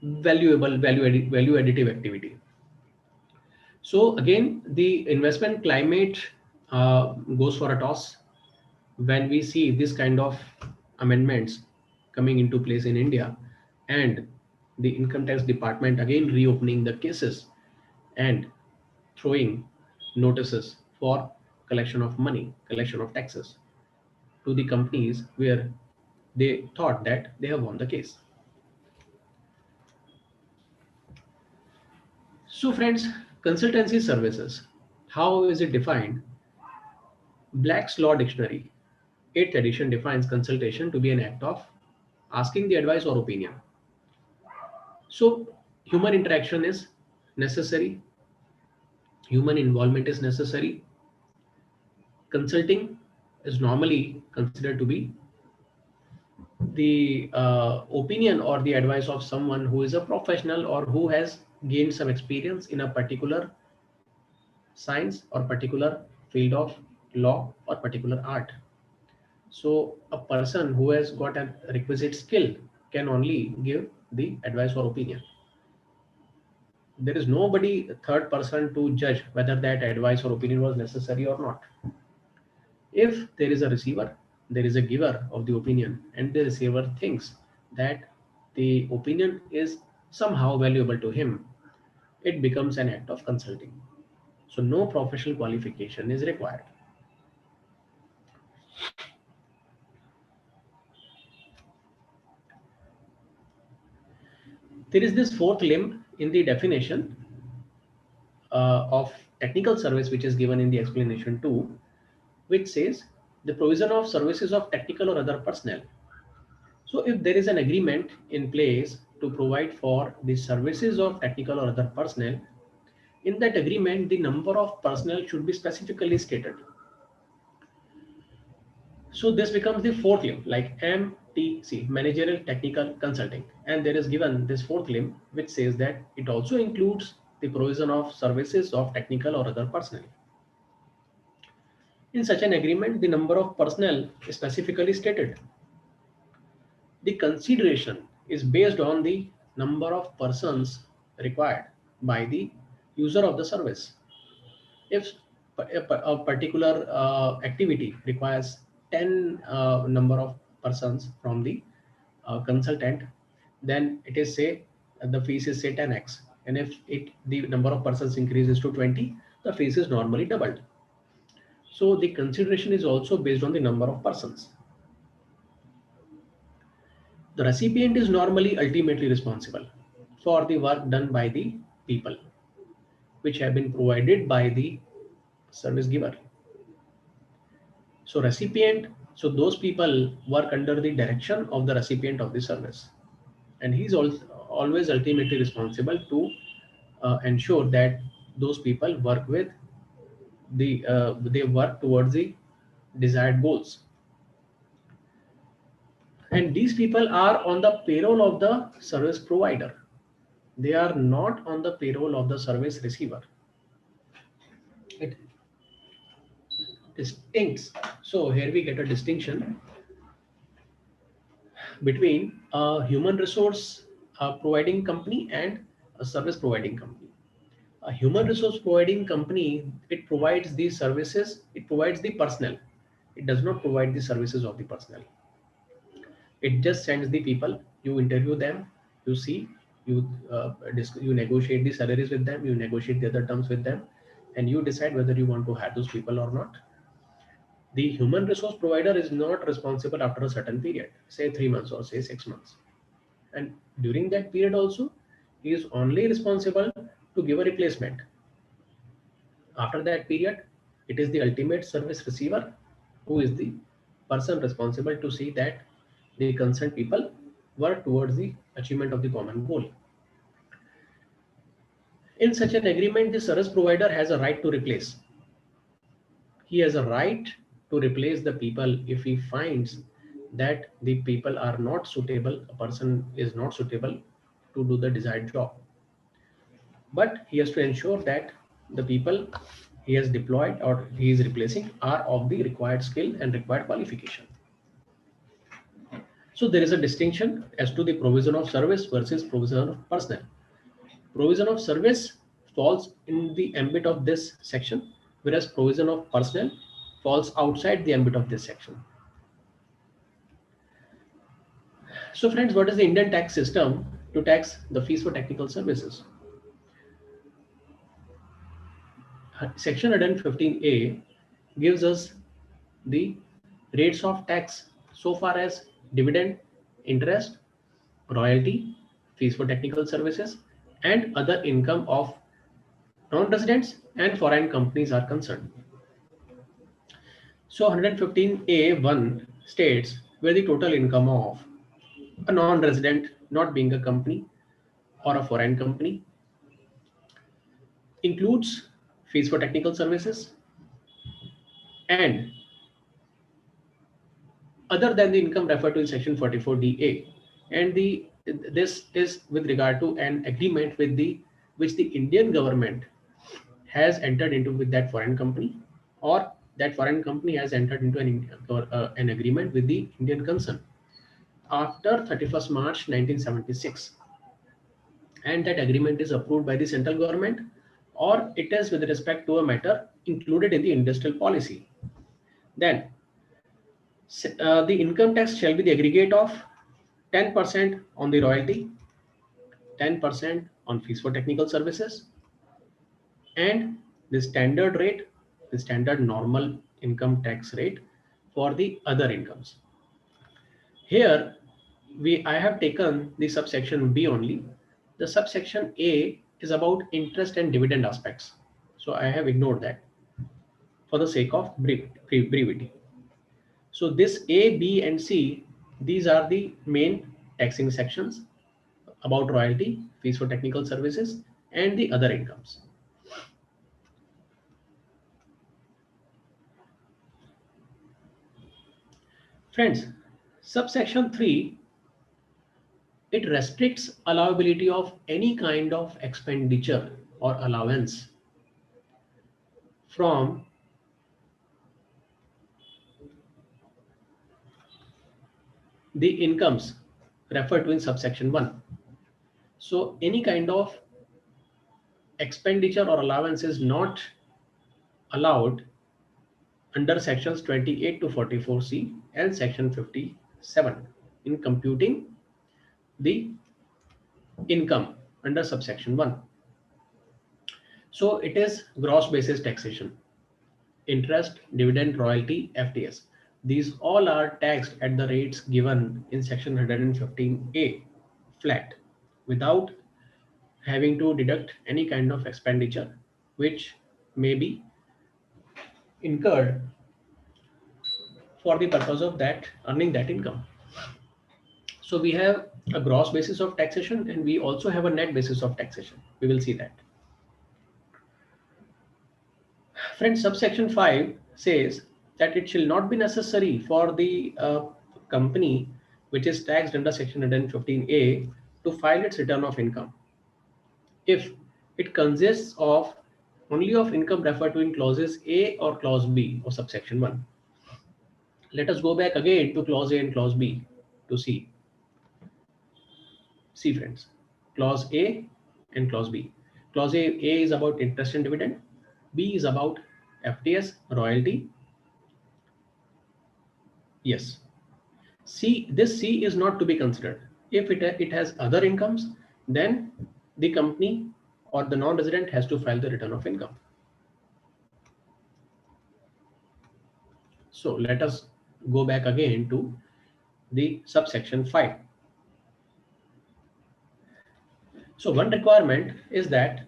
value additive activity. So again, the investment climate goes for a toss when we see this kind of amendments coming into place in India, and the income tax department again reopening the cases and throwing notices for collection of money, collection of taxes to the companies where they thought that they have won the case. So friends, consultancy services, how is it defined? Black's Law Dictionary, 8th edition, defines consultation to be an act of asking the advice or opinion. So human interaction is necessary, human involvement is necessary. Consulting is normally considered to be the opinion or the advice of someone who is a professional or who has gained some experience in a particular science or particular field of law or particular art. So a person who has got a requisite skill can only give the advice or opinion. There is nobody third person to judge whether that advice or opinion was necessary or not. If there is a receiver, there is a giver of the opinion, and the receiver thinks that the opinion is somehow valuable to him, it becomes an act of consulting. So no professional qualification is required. There is this fourth limb in the definition of technical service, which is given in the explanation 2, which says the provision of services of technical or other personnel. So if there is an agreement in place to provide for the services of technical or other personnel, in that agreement, the number of personnel should be specifically stated. So this becomes the fourth limb, like MTC, Managerial Technical Consulting. And there is given this fourth limb, which says that it also includes the provision of services of technical or other personnel. In such an agreement, the number of personnel is specifically stated. The consideration is based on the number of persons required by the user of the service. If a particular activity requires 10 number of persons from the consultant, then it is say the fees is say 10x, and if the number of persons increases to 20, the fees is normally doubled. So the consideration is also based on the number of persons. The recipient is normally ultimately responsible for the work done by the people which have been provided by the service giver. So recipient, so those people work under the direction of the recipient of the service, and he's also always ultimately responsible to ensure that those people work with they work towards the desired goals. And these people are on the payroll of the service provider. They are not on the payroll of the service receiver. it distincts. So here we get a distinction between a human resource providing company and a service providing company. A human resource providing company, it provides these services, it provides the personnel. It does not provide the services of the personnel. It just sends the people, you interview them, you see, you negotiate the salaries with them, you negotiate the other terms with them, and you decide whether you want to hire those people or not. The human resource provider is not responsible after a certain period, say 3 months or say 6 months. And during that period also, he is only responsible to give a replacement. After that period, it is the ultimate service receiver who is the person responsible to see that the concerned people work towards the achievement of the common goal. In such an agreement, the service provider has a right to replace. He has a right to replace the people if he finds that the people are not suitable, a person is not suitable to do the desired job. But he has to ensure that the people he has deployed or he is replacing are of the required skill and required qualification. So there is a distinction as to the provision of service versus provision of personnel. Provision of service falls in the ambit of this section, whereas provision of personnel falls outside the ambit of this section. So friends, what is the Indian tax system to tax the fees for technical services? Section 115A gives us the rates of tax so far as dividend, interest, royalty, fees for technical services, and other income of non-residents and foreign companies are concerned. So 115A1 states where the total income of a non-resident, not being a company or a foreign company, includes fees for technical services and other than the income referred to in section 44DA. And this is with regard to an agreement with which the Indian government has entered into with that foreign company, or that foreign company has entered into an agreement with the Indian concern after 31st March 1976, and that agreement is approved by the central government, or it is with respect to a matter included in the industrial policy. Then the income tax shall be the aggregate of 10% on the royalty, 10% on fees for technical services, and the standard rate, the standard normal income tax rate for the other incomes. Here, I have taken the subsection B only. The subsection A is about interest and dividend aspects. So I have ignored that for the sake of brevity. So this A, B, and C, these are the main taxing sections about royalty, fees for technical services, and the other incomes. Friends, subsection 3, it restricts allowability of any kind of expenditure or allowance from the incomes referred to in subsection 1. So any kind of expenditure or allowance is not allowed under sections 28 to 44C and section 57 in computing the income under subsection 1. So it is gross basis taxation, interest, dividend, royalty, FTS. These all are taxed at the rates given in section 115A flat without having to deduct any kind of expenditure which may be incurred for the purpose of that earning that income. So we have a gross basis of taxation and we also have a net basis of taxation. We will see that. Friends, subsection 5 says that it shall not be necessary for the company which is taxed under section 115A to file its return of income if it consists of only of income referred to in clauses A or clause B of subsection 1. Let us go back again to clause A and clause B to see. See friends, clause A and clause B. Clause A is about interest and dividend. B is about FTS, royalty. Yes. This C is not to be considered. If it has other incomes, then the company or the non-resident has to file the return of income. So let us go back again to the subsection 5. So one requirement is that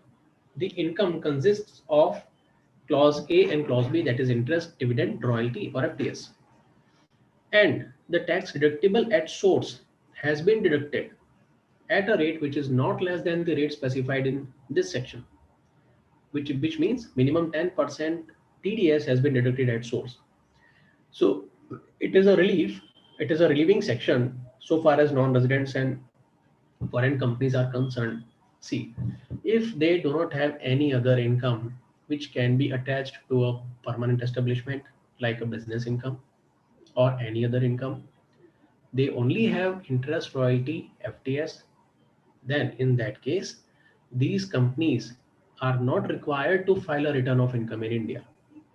the income consists of clause A and clause B, that is interest, dividend, royalty or FTS. And the tax deductible at source has been deducted at a rate which is not less than the rate specified in this section, which means minimum 10% TDS has been deducted at source. So it is a relief, it is a relieving section so far as non-residents and foreign companies are concerned. See, if they do not have any other income which can be attached to a permanent establishment like a business income or any other income, they only have interest, royalty, FTS, then in that case, these companies are not required to file a return of income in India.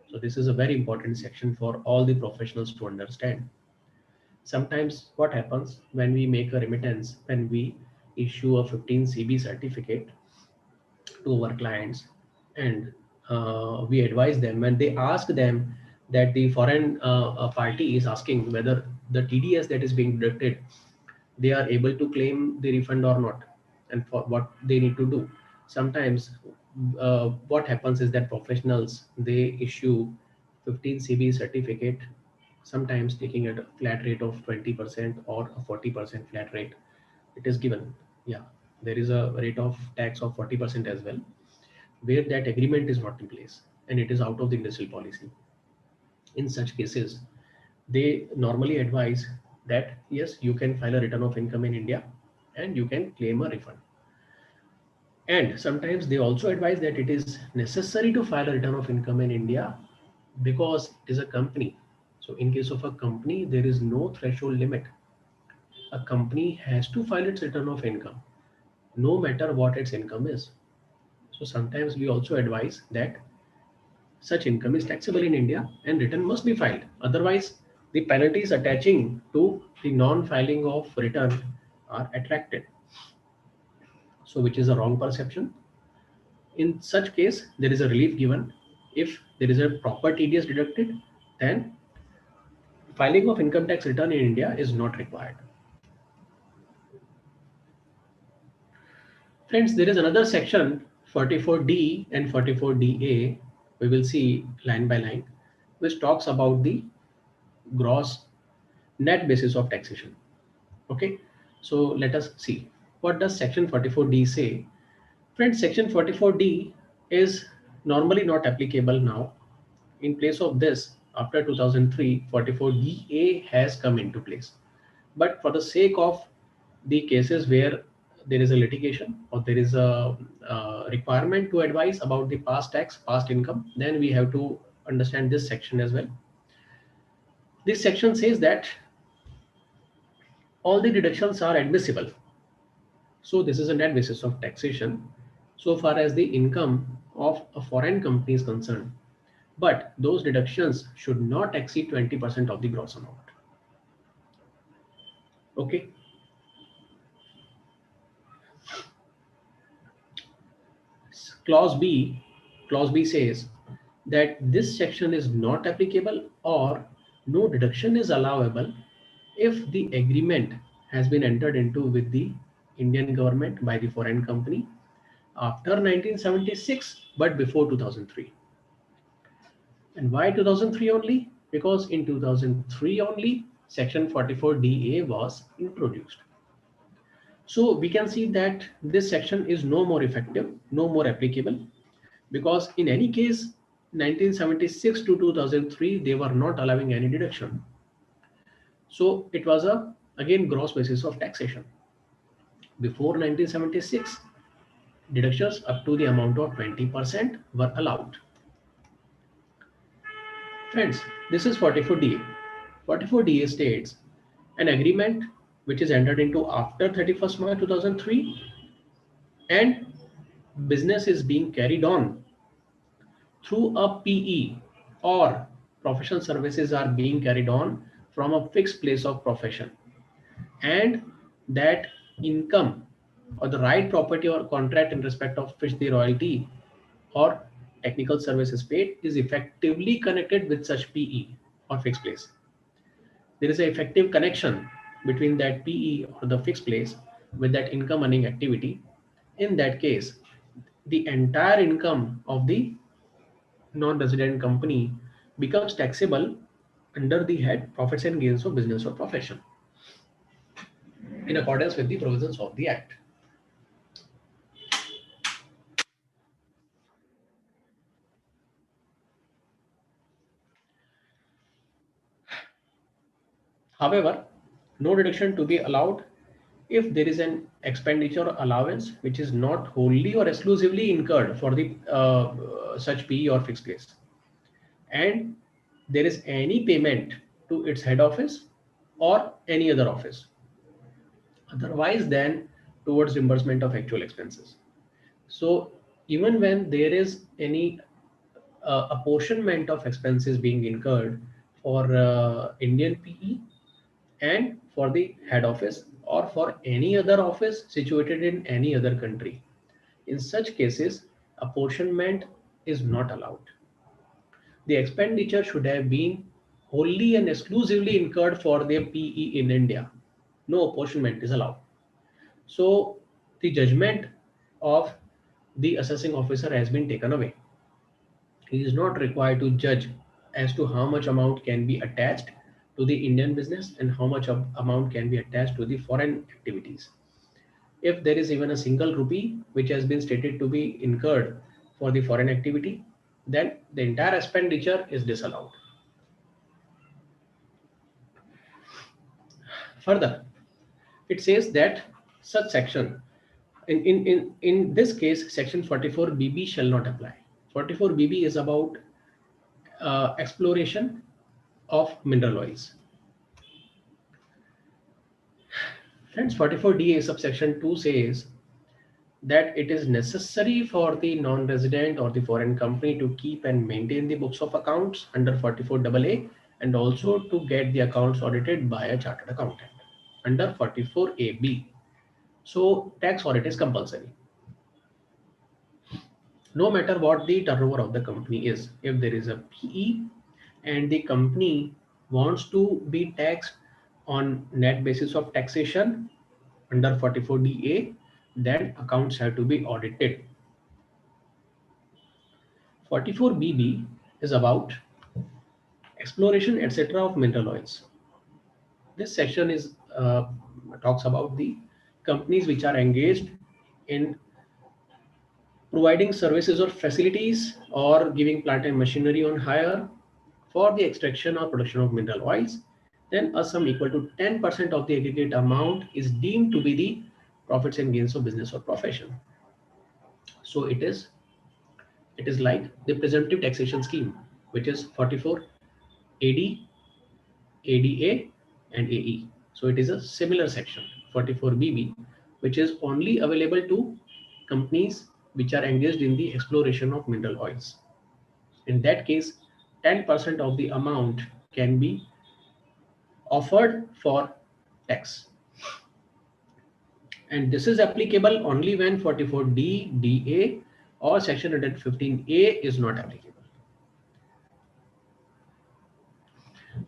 So this is a very important section for all the professionals to understand. Sometimes what happens when we make a remittance, when we issue a 15 CB certificate to our clients, and we advise them when they ask them that the foreign party is asking whether the TDS that is being deducted, they are able to claim the refund or not, and for what they need to do. Sometimes what happens is that professionals, they issue 15 CB certificate, sometimes taking a flat rate of 20% or a 40% flat rate. It is given. Yeah, there is a rate of tax of 40% as well, where that agreement is not in place and it is out of the industrial policy. In such cases, they normally advise that yes, you can file a return of income in India and you can claim a refund. And sometimes they also advise that it is necessary to file a return of income in India because it is a company. So in case of a company, there is no threshold limit. A company has to file its return of income no matter what its income is. So sometimes we also advise that such income is taxable in India and return must be filed. Otherwise, the penalties attaching to the non-filing of return are attracted. So which is a wrong perception. In such case, there is a relief given. If there is a proper TDS deducted, then filing of income tax return in India is not required. Friends, there is another section 44D and 44DA. We will see line by line, which talks about the gross net basis of taxation. Okay, so let us see what does section 44D say. Friends, section 44D is normally not applicable now. In place of this, after 2003, 44DA has come into place. But for the sake of the cases where there is a litigation or there is a requirement to advise about the past tax, past income, then we have to understand this section as well. This section says that all the deductions are admissible. So this is a net basis of taxation so far as the income of a foreign company is concerned. But those deductions should not exceed 20% of the gross amount. Okay. Clause B says that this section is not applicable or no deduction is allowable if the agreement has been entered into with the Indian government by the foreign company after 1976 but before 2003. And why 2003 only? Because in 2003 only section 44DA was introduced. So we can see that this section is no more effective, no more applicable, because in any case 1976 to 2003 they were not allowing any deduction. So it was again gross basis of taxation. Before 1976 Deductions up to the amount of 20% were allowed. Friends, this is 44DA. 44DA states an agreement which is entered into after 31st March 2003 and business is being carried on through a PE or professional services are being carried on from a fixed place of profession, and that income or the right property or contract in respect of which the royalty or technical services paid is effectively connected with such PE or fixed place. There is an effective connection between that PE or the fixed place with that income earning activity. In that case, the entire income of the non-resident company becomes taxable under the head profits and gains of business or profession in accordance with the provisions of the Act. However, no deduction to be allowed if there is an expenditure or allowance which is not wholly or exclusively incurred for the such PE or fixed place, and there is any payment to its head office or any other office otherwise than towards reimbursement of actual expenses. So even when there is any apportionment of expenses being incurred for Indian PE and for the head office or for any other office situated in any other country, in such cases apportionment is not allowed. The expenditure should have been wholly and exclusively incurred for their PE in India. No apportionment is allowed. So the judgment of the assessing officer has been taken away. He is not required to judge as to how much amount can be attached to the Indian business and how much of amount can be attached to the foreign activities. If there is even a single rupee which has been stated to be incurred for the foreign activity, then the entire expenditure is disallowed. Further, it says that such section, in this case, section 44BB shall not apply. 44BB is about exploration of mineral oils. Friends, 44DA subsection 2 says that it is necessary for the non-resident or the foreign company to keep and maintain the books of accounts under 44AA and also to get the accounts audited by a chartered accountant under 44AB. So tax audit is compulsory. No matter what the turnover of the company is, if there is a PE and the company wants to be taxed on net basis of taxation under 44DA, then accounts have to be audited. 44BB is about exploration etc. of mineral oils. This section is talks about the companies which are engaged in providing services or facilities or giving plant and machinery on hire for the extraction or production of mineral oils. Then a sum equal to 10% of the aggregate amount is deemed to be the profits and gains of business or profession. So it is like the presumptive taxation scheme, which is 44 AD, ADA, and AE. So it is a similar section, 44BB, which is only available to companies which are engaged in the exploration of mineral oils. In that case, 10% of the amount can be offered for tax. And this is applicable only when 44D, DA, or section 115A is not applicable.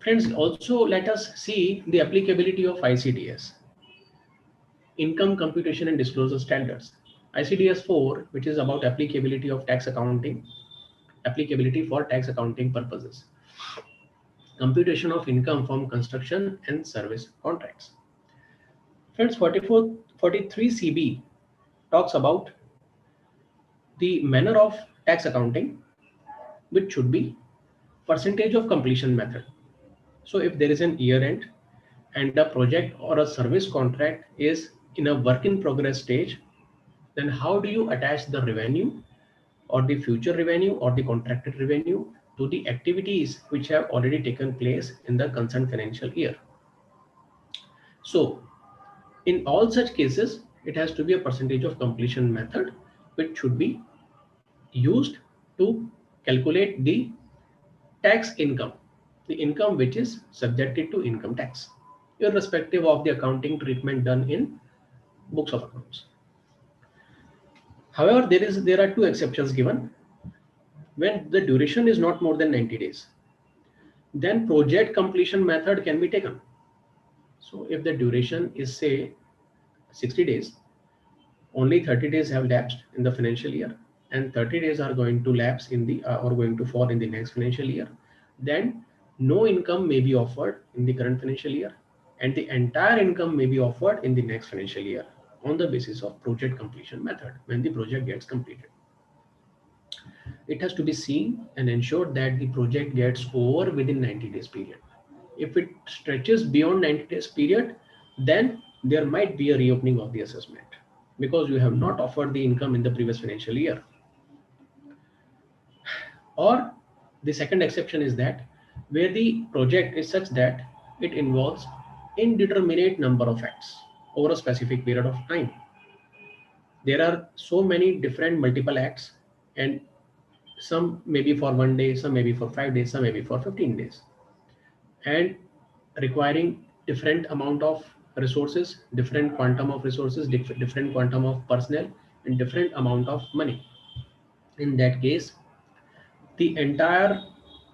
Friends, also let us see the applicability of ICDS, Income Computation and Disclosure Standards. ICDS 4, which is about applicability of tax accounting, applicability for tax accounting purposes, computation of income from construction and service contracts. Friends, 43CB talks about the manner of tax accounting, which should be percentage of completion method. So if there is an year end and a project or a service contract is in a work in progress stage, then how do you attach the revenue or the future revenue or the contracted revenue to the activities which have already taken place in the concerned financial year? So in all such cases, it has to be a percentage of completion method which should be used to calculate the tax income, the income which is subjected to income tax, irrespective of the accounting treatment done in books of accounts. However, there are two exceptions given. When the duration is not more than 90 days, then project completion method can be taken. So if the duration is say 60 days, only 30 days have lapsed in the financial year, and 30 days are going to lapse in the or going to fall in the next financial year, then no income may be offered in the current financial year, and the entire income may be offered in the next financial year on the basis of project completion method when the project gets completed. It has to be seen and ensured that the project gets over within 90 days period. If it stretches beyond 90 days period, then there might be a reopening of the assessment because you have not offered the income in the previous financial year. Or the second exception is that where the project is such that it involves indeterminate number of acts over a specific period of time. There are so many different multiple acts, and some may be for 1 day, some may be for 5 days, some may be for 15 days, and requiring different amount of resources, different quantum of resources, different quantum of personnel, and different amount of money. In that case, the entire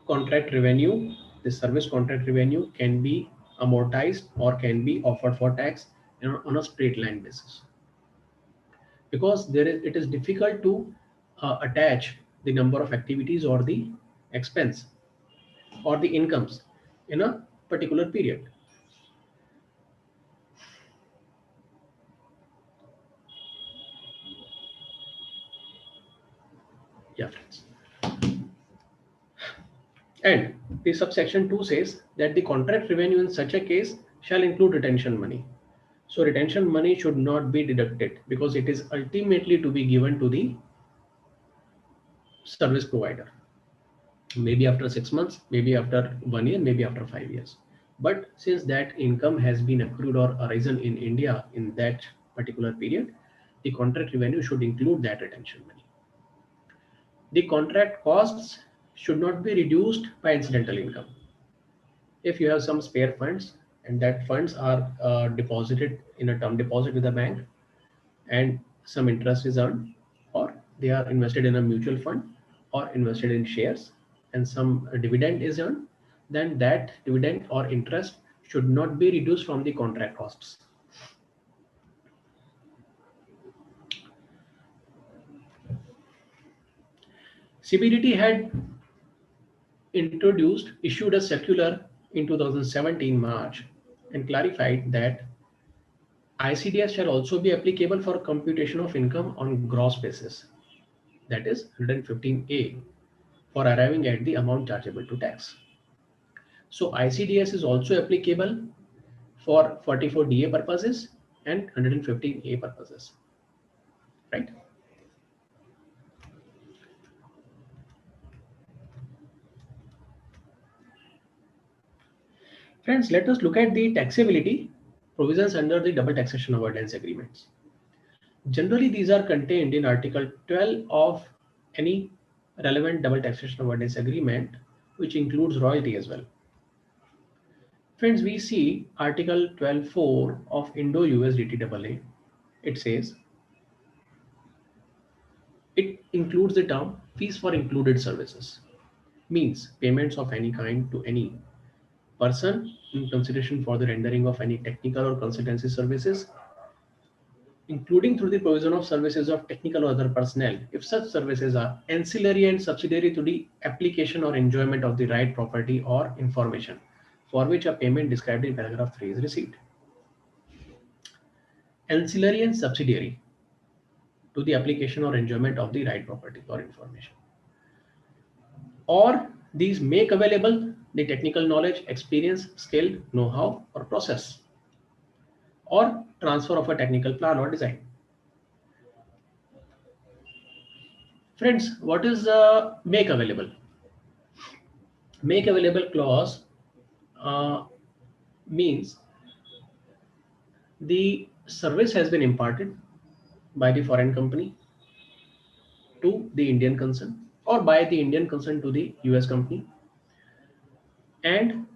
contract revenue, the service contract revenue, can be amortized or can be offered for tax on a straight line basis, because it is difficult to attach the number of activities or the expense or the incomes in a particular period. Yeah, friends. And the subsection 2 says that the contract revenue in such a case shall include retention money. So retention money should not be deducted because it is ultimately to be given to the service provider. Maybe after 6 months, maybe after 1 year, maybe after 5 years. But since that income has been accrued or arisen in India in that particular period, the contract revenue should include that retention money. The contract costs should not be reduced by incidental income. If you have some spare funds and that funds are deposited in a term deposit with the bank and some interest is earned, or they are invested in a mutual fund or invested in shares and some dividend is earned, then that dividend or interest should not be reduced from the contract costs. CBDT had issued a circular in 2017 March and clarified that ICDS shall also be applicable for computation of income on gross basis, that is 115A, for arriving at the amount chargeable to tax. So ICDS is also applicable for 44DA purposes and 115A purposes, right? Friends, let us look at the taxability provisions under the double taxation avoidance agreements. Generally, these are contained in Article 12 of any relevant double taxation avoidance agreement, which includes royalty as well. Friends, we see Article 12.4 of Indo-US DTAA. It says it includes the term fees for included services, means payments of any kind to any person in consideration for the rendering of any technical or consultancy services, including through the provision of services of technical or other personnel, if such services are ancillary and subsidiary to the application or enjoyment of the right property or information for which a payment described in paragraph 3 is received. Ancillary and subsidiary to the application or enjoyment of the right property or information. Or these make available the technical knowledge, experience, skill, know-how, or process, or transfer of a technical plan or design. Friends, what is make available? Make available clause means the service has been imparted by the foreign company to the Indian concern, or by the Indian concern to the US company, and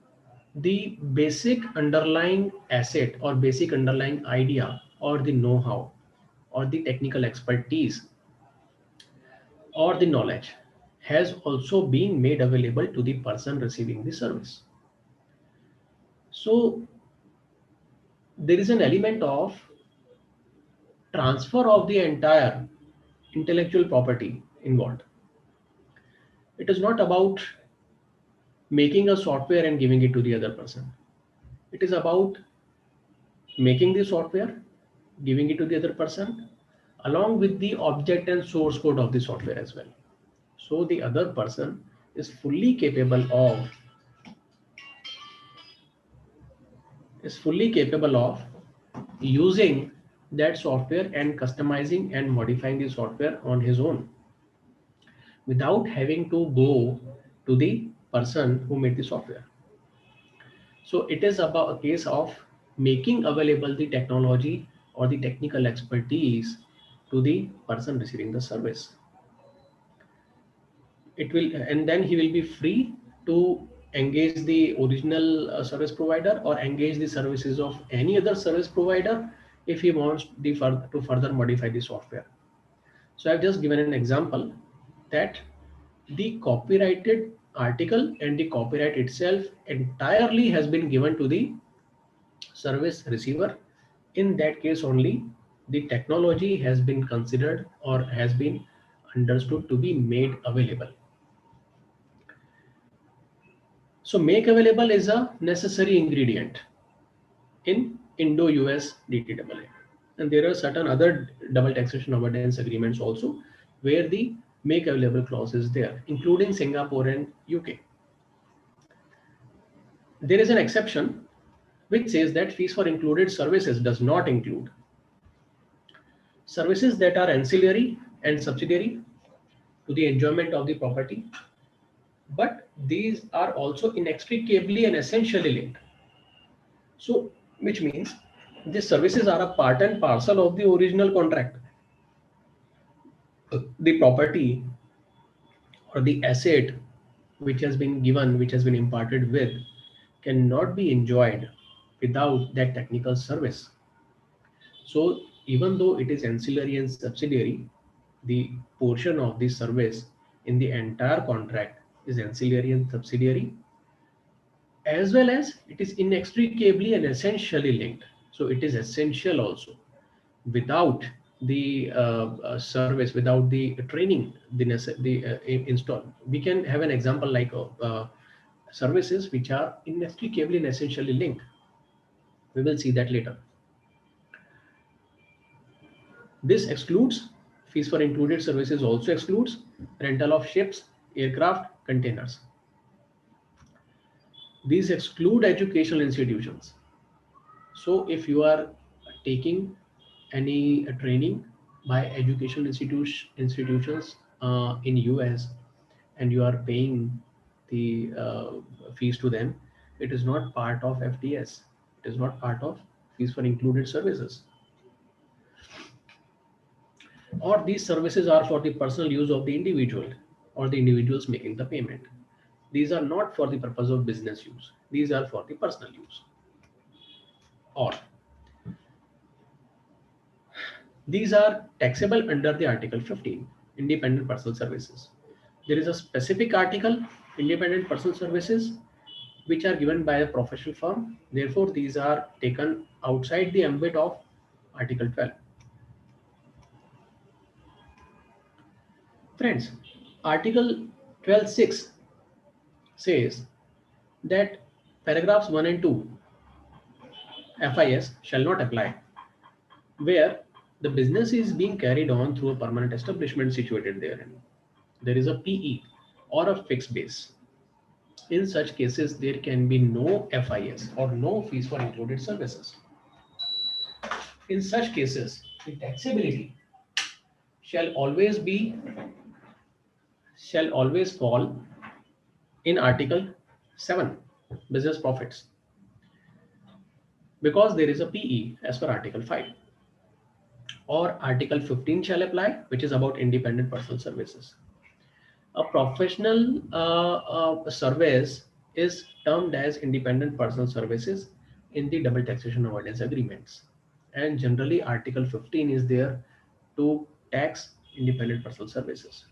the basic underlying asset or basic underlying idea or the know-how or the technical expertise or the knowledge has also been made available to the person receiving the service. So there is an element of transfer of the entire intellectual property involved. It is not about making a software and giving it to the other person. It is about making the software, giving it to the other person, along with the object and source code of the software as well. So the other person is fully capable of using that software and customizing and modifying the software on his own without having to go to the person who made the software. So it is about a case of making available the technology or the technical expertise to the person receiving the service. It will, and then he will be free to engage the original service provider or engage the services of any other service provider if he wants to further modify the software. So I've just given an example that the copyrighted article and the copyright itself entirely has been given to the service receiver. In that case only, the technology has been considered or has been understood to be made available. So make available is a necessary ingredient in Indo-US DTAA. And there are certain other double taxation avoidance agreements also where the make available clause is there, including Singapore and UK. There is an exception which says that fees for included services does not include services that are ancillary and subsidiary to the enjoyment of the property, but these are also inextricably and essentially linked. So, which means these services are a part and parcel of the original contract. The property or the asset which has been given, which has been imparted with, cannot be enjoyed without that technical service. So even though it is ancillary and subsidiary, the portion of the service in the entire contract is ancillary and subsidiary, as well as it is inextricably and essentially linked. So it is essential also. Without the service, without the training, the install, we can have an example like services which are inextricably and essentially linked. We will see that later. This excludes fees for included services, also excludes rental of ships, aircraft, containers. These exclude educational institutions. So if you are taking any training by educational institutions in US and you are paying the fees to them, it is not part of FDS. It is not part of fees for included services. Or these services are for the personal use of the individual or the individuals making the payment. These are not for the purpose of business use. These are for the personal use. Or these are taxable under the Article 15, independent personal services. There is a specific article, independent personal services, which are given by a professional firm. Therefore, these are taken outside the ambit of Article 12. Friends, Article 12.6 says that paragraphs 1 and 2 FIS shall not apply where the business is being carried on through a permanent establishment situated therein. There is a PE or a fixed base. In such cases, there can be no FIS or no fees for included services. In such cases, the taxability shall always be shall always fall in Article 7, business profits, because there is a PE as per Article 5. Or Article 15 shall apply, which is about independent personal services. A professional service is termed as independent personal services in the double taxation avoidance agreements. And generally, Article 15 is there to tax independent personal services.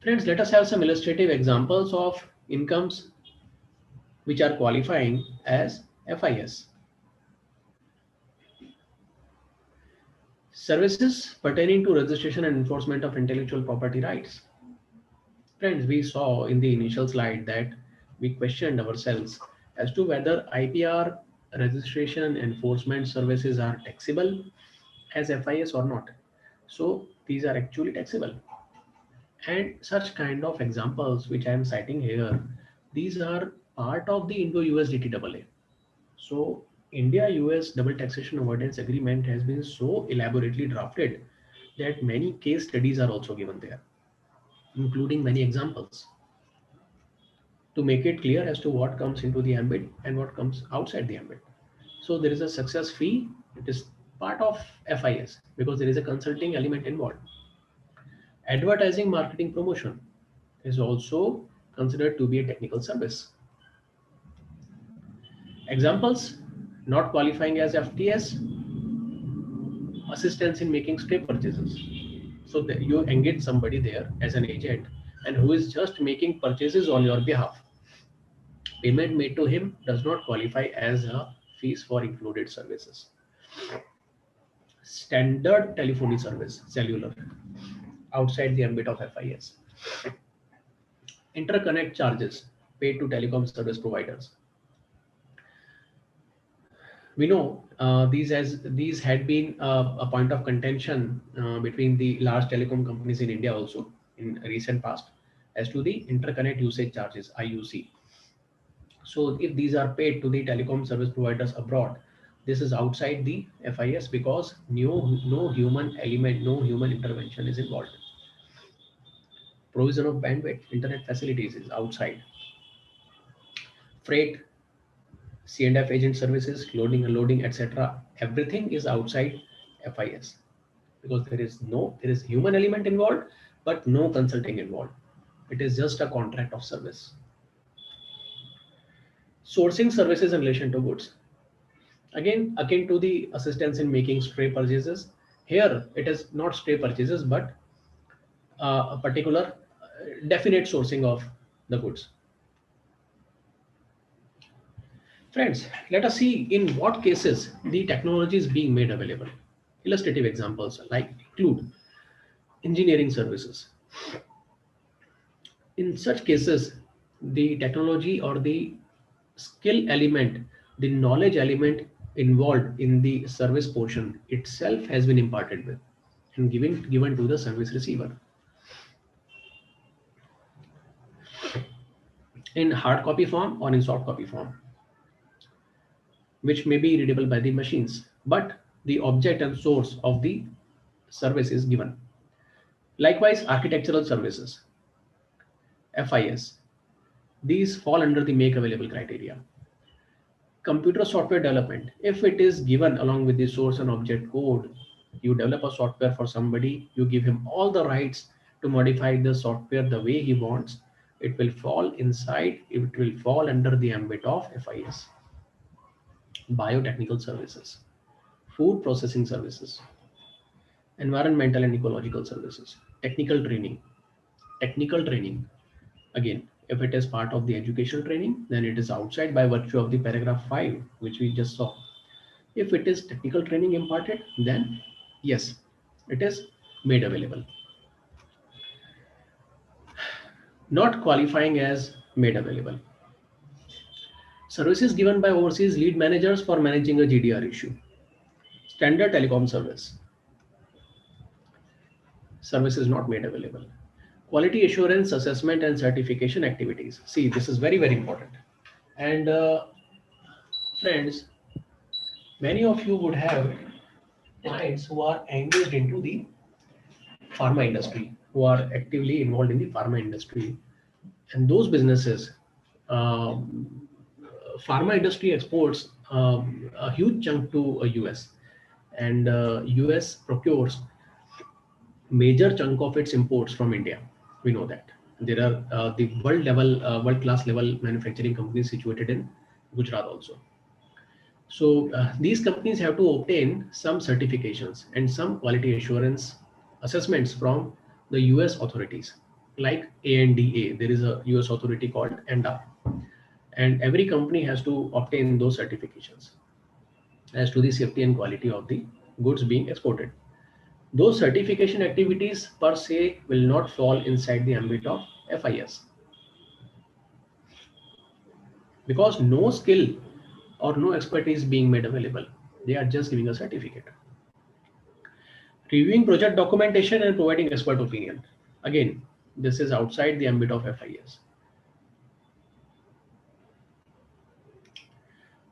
Friends, let us have some illustrative examples of incomes which are qualifying as FIS. Services pertaining to registration and enforcement of intellectual property rights. Friends, we saw in the initial slide that we questioned ourselves as to whether IPR registration and enforcement services are taxable as FIS or not. So these are actually taxable. And such kind of examples which I am citing here, these are part of the Indo-US DTAA. So India-US double taxation avoidance agreement has been so elaborately drafted that many case studies are also given there, including many examples, to make it clear as to what comes into the ambit and what comes outside the ambit. So there is a success fee. It is part of FIS because there is a consulting element involved. Advertising, marketing, promotion is also considered to be a technical service. Examples: not qualifying as FTS, assistance in making stray purchases. So you engage somebody there as an agent and who is just making purchases on your behalf. Payment made to him does not qualify as a fees for included services. Standard telephony service, cellular, outside the ambit of FIS. Interconnect charges paid to telecom service providers. We know these had been a point of contention between the large telecom companies in India also in recent past as to the interconnect usage charges, IUC. So if these are paid to the telecom service providers abroad, this is outside the FIS because no human element, no human intervention is involved. Provision of bandwidth, internet facilities is outside. Freight, C&F agent services, loading, unloading, etc. Everything is outside FIS because there is human element involved, but no consulting involved. It is just a contract of service. Sourcing services in relation to goods. Again, akin to the assistance in making stray purchases. Here, it is not stray purchases, but a particular definite sourcing of the goods. Friends, let us see in what cases the technology is being made available. Illustrative examples like include engineering services. In such cases, the technology or the skill element, the knowledge element involved in the service portion itself has been imparted with and given to the service receiver in hard copy form or in soft copy form, which may be readable by the machines, but the object and source of the service is given. Likewise, architectural services, FIS, these fall under the make available criteria. Computer software development, if it is given along with the source and object code, you develop a software for somebody, you give him all the rights to modify the software the way he wants, it will fall under the ambit of FIS. Biotechnical services, food processing services, environmental and ecological services, technical training. Again, if it is part of the educational training, then it is outside by virtue of the paragraph 5, which we just saw. If it is technical training imparted, then yes, it is made available. Not qualifying as made available. Services given by overseas lead managers for managing a GDR issue. Standard telecom service. Service is not made available. Quality assurance, assessment and certification activities. See, this is very, very important. And friends, many of you would have clients who are engaged into the pharma industry, who are actively involved in the pharma industry. And those businesses, pharma industry exports a huge chunk to US, and US procures major chunk of its imports from India. We know that there are the world class level manufacturing companies situated in Gujarat also. So these companies have to obtain some certifications and some quality assurance assessments from the US authorities like ANDA. There is a US authority called ANDA, and every company has to obtain those certifications as to the safety and quality of the goods being exported. Those certification activities per se will not fall inside the ambit of FIS, because no skill or no expertise being made available. They are just giving a certificate. Reviewing project documentation and providing expert opinion. Again, this is outside the ambit of FIS.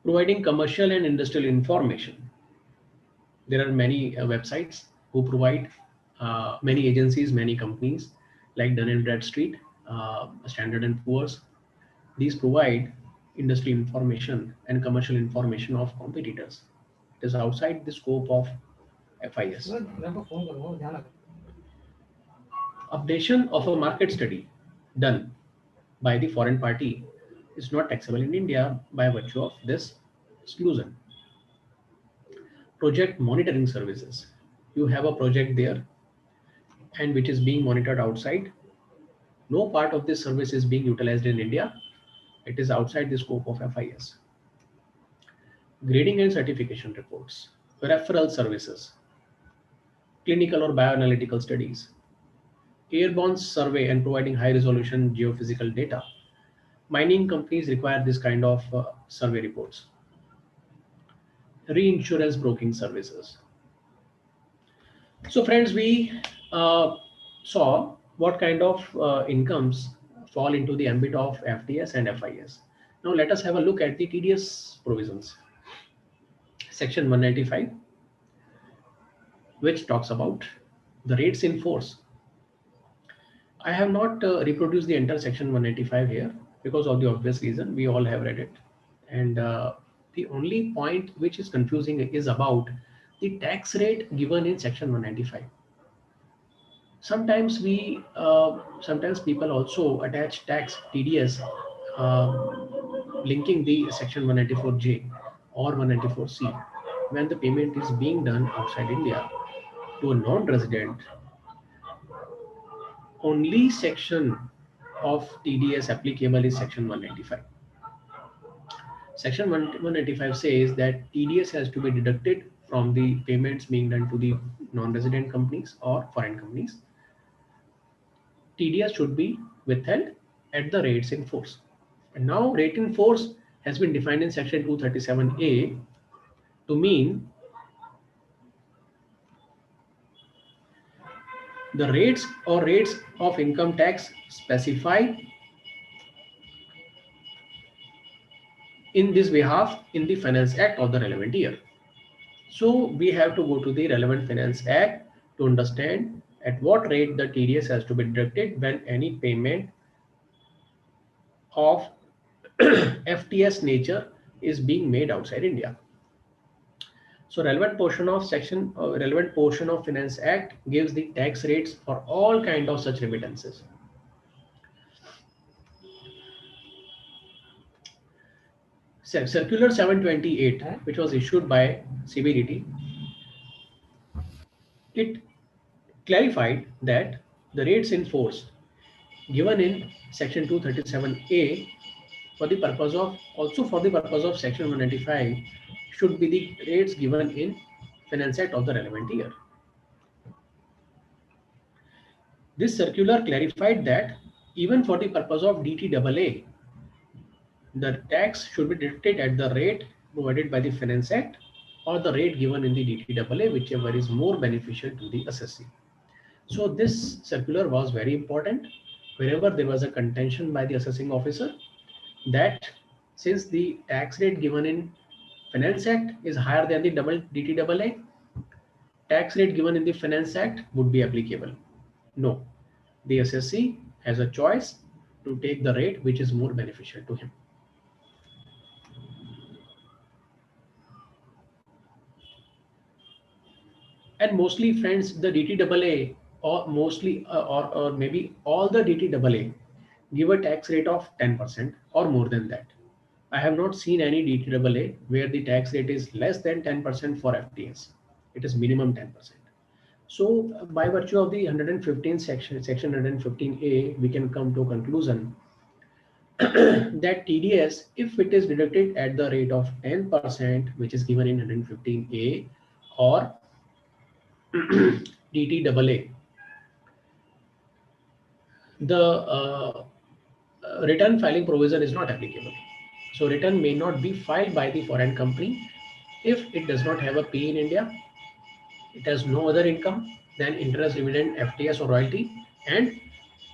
Providing commercial and industrial information. There are many websites who provide, many agencies, many companies like Dun& Bradstreet, Standard & Poor's. These provide industry information and commercial information of competitors. It is outside the scope of FIS. Updation of a market study done by the foreign party is not taxable in India by virtue of this exclusion. Project monitoring services. You have a project there and which is being monitored outside. No part of this service is being utilized in India. It is outside the scope of FIS. Grading and certification reports, referral services, clinical or bioanalytical studies, airborne survey and providing high resolution geophysical data. Mining companies require this kind of survey reports. Reinsurance broking services. So friends, we saw what kind of incomes fall into the ambit of FTS and FIS. Now let us have a look at the TDS provisions. Section 195, which talks about the rates in force. I have not reproduced the entire section 195 here because of the obvious reason, we all have read it. And the only point which is confusing is about the tax rate given in section 195. Sometimes sometimes people also attach tax TDS linking the section 194J or 194C when the payment is being done outside India to a non-resident. Only section of TDS applicable is section 195. Section 195 says that TDS has to be deducted from the payments being done to the non-resident companies or foreign companies. TDS should be withheld at the rates in force. And now rate in force has been defined in section 237A to mean the rates or rates of income tax specified in this behalf in the Finance Act of the relevant year. So we have to go to the relevant Finance Act to understand at what rate the TDS has to be deducted when any payment of FTS nature is being made outside India. So relevant portion of Finance Act gives the tax rates for all kind of such remittances. Circular 728, which was issued by CBDT, it clarified that the rates in force given in section 237A for the purpose of section 195 should be the rates given in Finance Act of the relevant year. This circular clarified that even for the purpose of DTAA, the tax should be deducted at the rate provided by the Finance Act or the rate given in the DTAA, whichever is more beneficial to the assessee. So this circular was very important wherever there was a contention by the assessing officer that since the tax rate given in Finance Act is higher than the DTAA, tax rate given in the Finance Act would be applicable. No, the assessee has a choice to take the rate which is more beneficial to him. And mostly, friends, the DTAA or mostly or maybe all the DTAA give a tax rate of 10% or more than that. I have not seen any DTAA where the tax rate is less than 10% for FTS. It is minimum 10%. So by virtue of the 115 section 115A, we can come to a conclusion that TDS, if it is deducted at the rate of 10%, which is given in 115A, or DTAA, the return filing provision is not applicable. So return may not be filed by the foreign company if it does not have a P in India, it has no other income than interest, dividend, FTS or royalty, and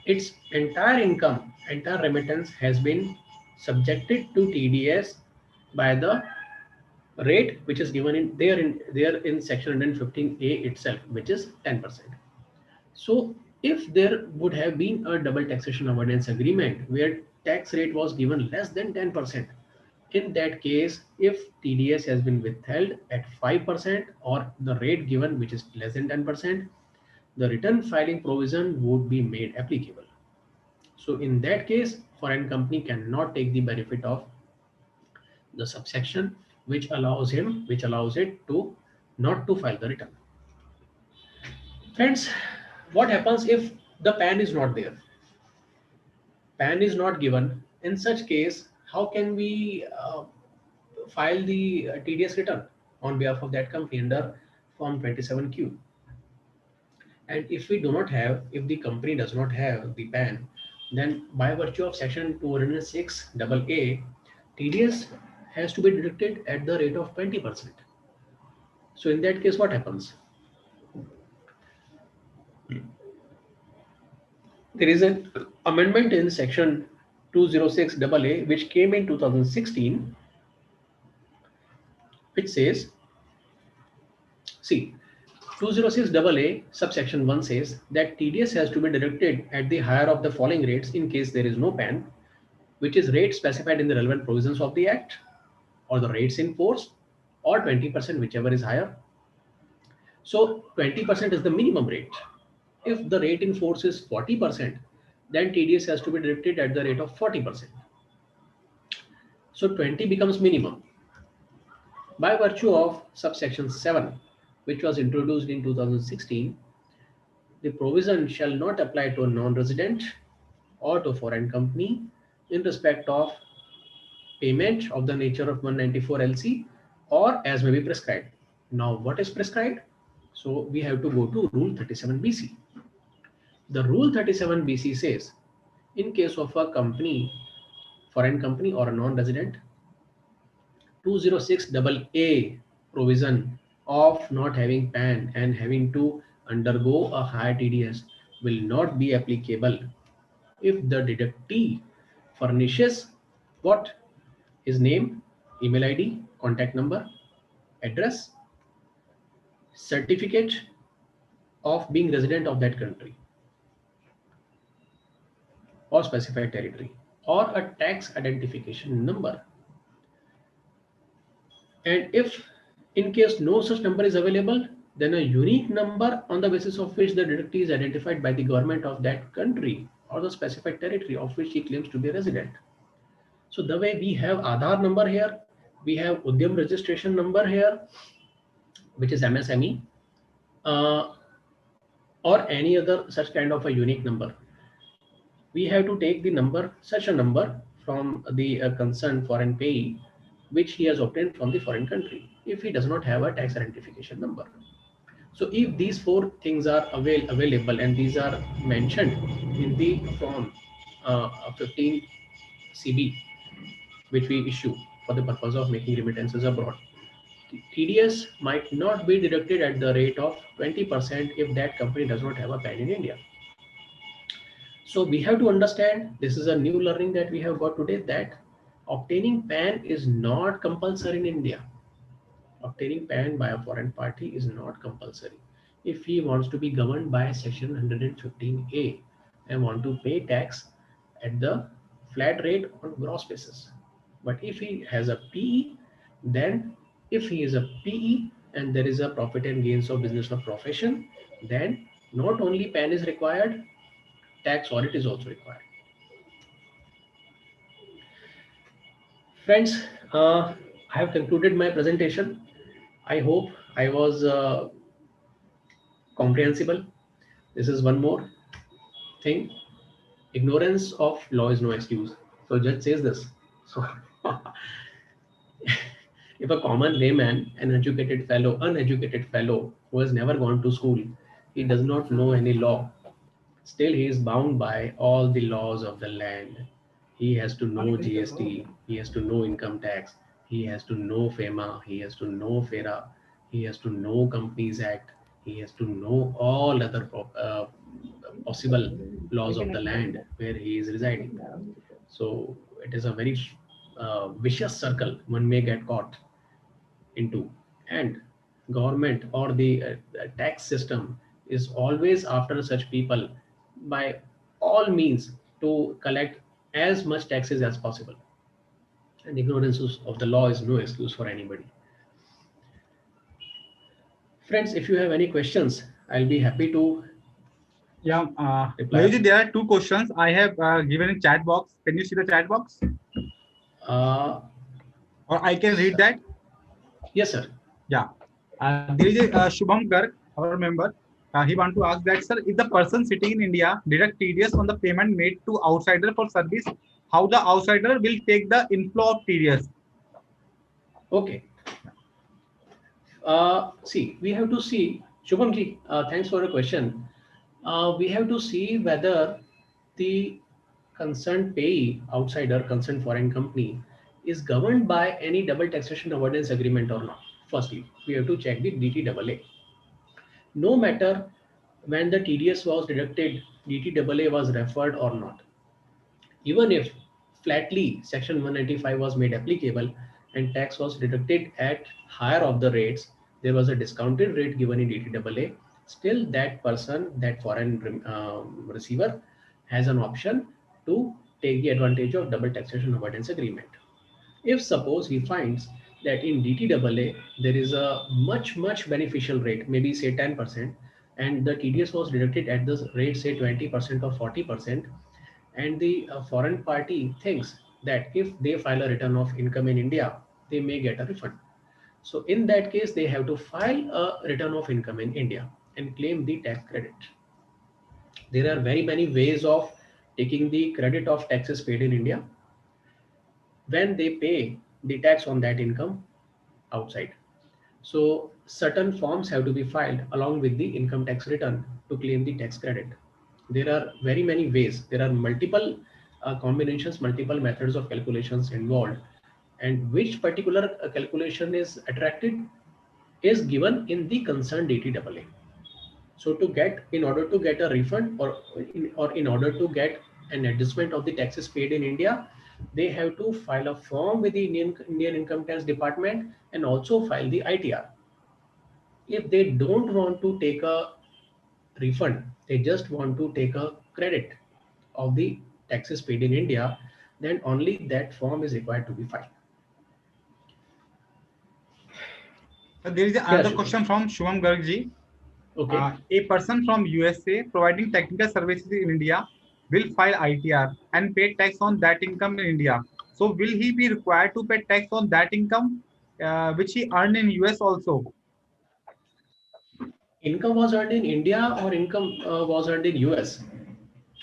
its entire income, entire remittance has been subjected to TDS by the rate which is given in section 115A itself, which is 10%. So if there would have been a double taxation avoidance agreement where tax rate was given less than 10%, in that case, if TDS has been withheld at 5% or the rate given which is less than 10%, the return filing provision would be made applicable. So in that case, foreign company cannot take the benefit of the subsection which allows it to not to file the return. Friends, what happens if the PAN is not there? PAN is not given. In such case, how can we file the TDS return on behalf of that company under Form 27Q? And if we do not have, if the company does not have the PAN, then by virtue of section 206 AA, TDS has to be deducted at the rate of 20%. So in that case, what happens? There is an amendment in section 206 AA which came in 2016, which says, see, 206 AA subsection 1 says that TDS has to be deducted at the higher of the following rates in case there is no PAN, which is rate specified in the relevant provisions of the Act, or the rates in force, or 20%, whichever is higher. So 20% is the minimum rate. If the rate in force is 40%, then TDS has to be deducted at the rate of 40%. So 20 becomes minimum. By virtue of subsection 7, which was introduced in 2016, the provision shall not apply to a non-resident or to foreign company in respect of payment of the nature of 194 LC or as may be prescribed. Now, what is prescribed? So we have to go to Rule 37 BC. The Rule 37 BC says, in case of a company, foreign company or a non-resident, 206 AA provision of not having PAN and having to undergo a higher TDS will not be applicable if the deductee furnishes what? His name, email ID, contact number, address, certificate of being resident of that country or specified territory, or a tax identification number. And if in case no such number is available, then a unique number on the basis of which the deductee is identified by the government of that country or the specified territory of which he claims to be a resident. So the way we have Aadhaar number here, we have Udyam registration number here, which is MSME, uh, or any other such kind of a unique number. We have to take the number, such a number from the concerned foreign payee, which he has obtained from the foreign country, if he does not have a tax identification number. So if these four things are available and these are mentioned in the form 15 CB, which we issue for the purpose of making remittances abroad, TDS might not be deducted at the rate of 20% if that company does not have a PAN in India. So we have to understand, this is a new learning that we have got today, that obtaining PAN is not compulsory in India. Obtaining PAN by a foreign party is not compulsory. if he wants to be governed by section 115A and want to pay tax at the flat rate on gross basis. But if he has a PE, then if he is a PE and there is a profit and gains of business of profession, then not only PAN is required, tax audit is also required. Friends, I have concluded my presentation. I hope I was comprehensible. This is one more thing. Ignorance of law is no excuse. So judge says this. So if a common layman, uneducated fellow who has never gone to school, he does not know any law, still he is bound by all the laws of the land. He has to know GST, he has to know income tax, he has to know FEMA, he has to know FERA, he has to know Companies Act, he has to know all other possible laws of the land where he is residing. So it is a very vicious circle one may get caught into, and government or the tax system is always after such people by all means to collect as much taxes as possible. And ignorance of the law is no excuse for anybody. Friends, if you have any questions, I'll be happy to Yeah, reply. Mayur, there are two questions I have given in chat box. Can you see the chat box? Uh, Or I can read that? yes, sir. Yeah. There is a Shubham Garg, our member. He want to ask that, sir, if the person sitting in India deduct TDS on the payment made to outsider for service, how the outsider will take the inflow of TDS? Okay. See, we have to see, Shubham ji, thanks for the question. We have to see whether the concerned payee, outsider, concerned foreign company, is governed by any double taxation avoidance agreement or not. Firstly, we have to check the DTAA. No matter when the TDS was deducted, DTAA was referred or not. Even if flatly Section 195 was made applicable and tax was deducted at higher of the rates, there was a discounted rate given in DTAA, still that person, that foreign receiver has an option to take the advantage of double taxation avoidance agreement. If suppose he finds that in DTAA there is a much beneficial rate, maybe say 10%, and the TDS was deducted at the rate say 20% or 40%, and the foreign party thinks that if they file a return of income in India, they may get a refund. So in that case, they have to file a return of income in India and claim the tax credit. There are very many ways of taking the credit of taxes paid in India when they pay the tax on that income outside. So certain forms have to be filed along with the income tax return to claim the tax credit. There are very many ways. There are multiple combinations, multiple methods of calculations involved, and which particular calculation is attracted is given in the concerned DTAA. So in order to get a refund or in order to get an adjustment of the taxes paid in India, they have to file a form with the Indian Income Tax Department and also file the ITR. If they don't want to take a refund, they just want to take a credit of the taxes paid in India, then only that form is required to be filed. There is Yeah, another Shubham. question from Shubham Garg ji. Okay. A person from USA providing technical services in India will file ITR and pay tax on that income in India. So will he be required to pay tax on that income which he earned in US also? Income was earned in India or income was earned in US?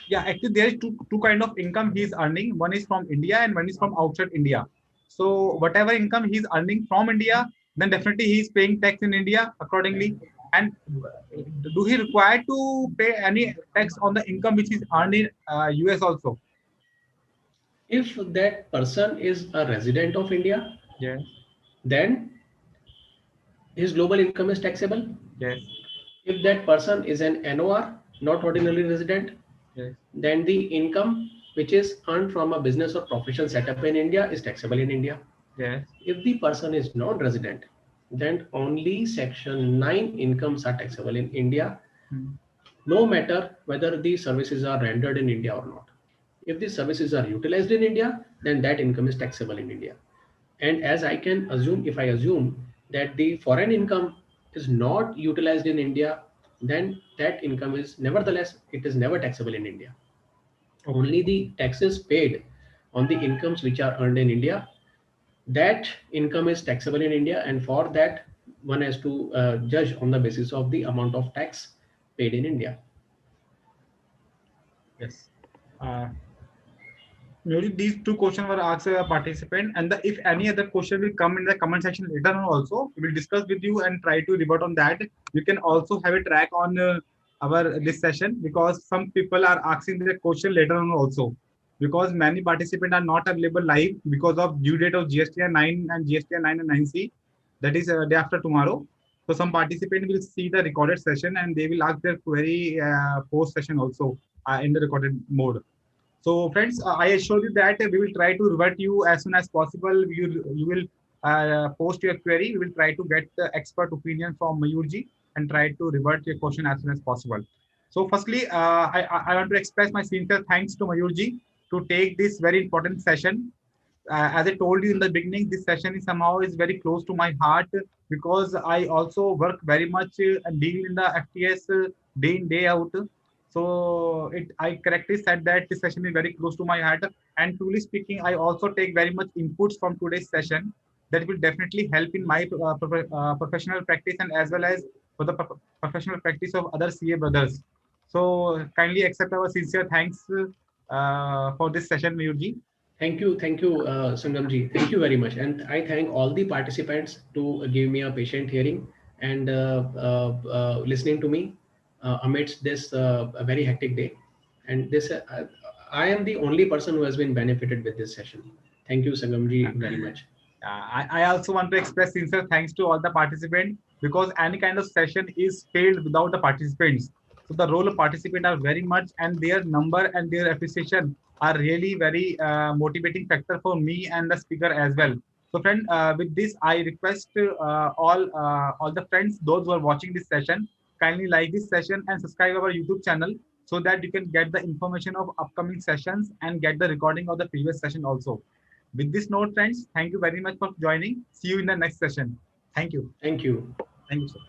Yeah, actually there is two kind of income he is earning. One is from India and one is from outside India. So whatever income he is earning from India, then definitely he is paying tax in India accordingly. And do he require to pay any tax on the income which is earned in US also? If that person is a resident of India, Yes. then his global income is taxable. Yes. If that person is an NOR, not ordinary resident, Yes. then the income which is earned from a business or profession set up in India is taxable in India. Yes. If the person is non-resident, then only Section 9 incomes are taxable in India, Hmm. no matter whether the services are rendered in India or not. If the services are utilized in India, then that income is taxable in India. And as I can assume, if I assume that the foreign income is not utilized in India, then that income is nevertheless, it is never taxable in India. Okay. Only the taxes paid on the incomes which are earned in India, that income is taxable in India, and for that one has to judge on the basis of the amount of tax paid in India. Yes. Uh, Maybe these two questions were asked by a participant, and if any other question will come in the comment section later on also, we will discuss with you and try to revert on that. You can also have a track on our this session because some people are asking the question later on also because many participants are not available live because of due date of GSTR 9 and GSTR 9 and 9C. That is day after tomorrow. So some participant will see the recorded session and they will ask their query post session also in the recorded mode. So, friends, I assure you that we will try to revert you as soon as possible. You will post your query. We will try to get the expert opinion from Mayurji and try to revert your question as soon as possible. So, firstly, I want to express my sincere thanks to Mayurji to take this very important session. As I told you in the beginning, this session is somehow is very close to my heart because I also work very much and deal in the FTS day in day out. So I correctly said that this session is very close to my heart. And truly speaking, I also take very much inputs from today's session that will definitely help in my professional practice and as well as for the professional practice of other CA brothers. So kindly accept our sincere thanks for this session, Mayurji. Thank you, Sangamji. Thank you very much, and I thank all the participants to give me a patient hearing and listening to me amidst this a very hectic day. And this, I am the only person who has been benefited with this session. Thank you, Sangamji, very much. I also want to express sincere thanks to all the participants because any kind of session is failed without the participants. So the role of participants are very much and their number and their appreciation are really very motivating factor for me and the speaker as well. So friend, with this, I request all the friends, those who are watching this session, kindly like this session and subscribe our YouTube channel so that you can get the information of upcoming sessions and get the recording of the previous session also. With this note, friends, thank you very much for joining. See you in the next session. Thank you. Thank you. Thank you, sir.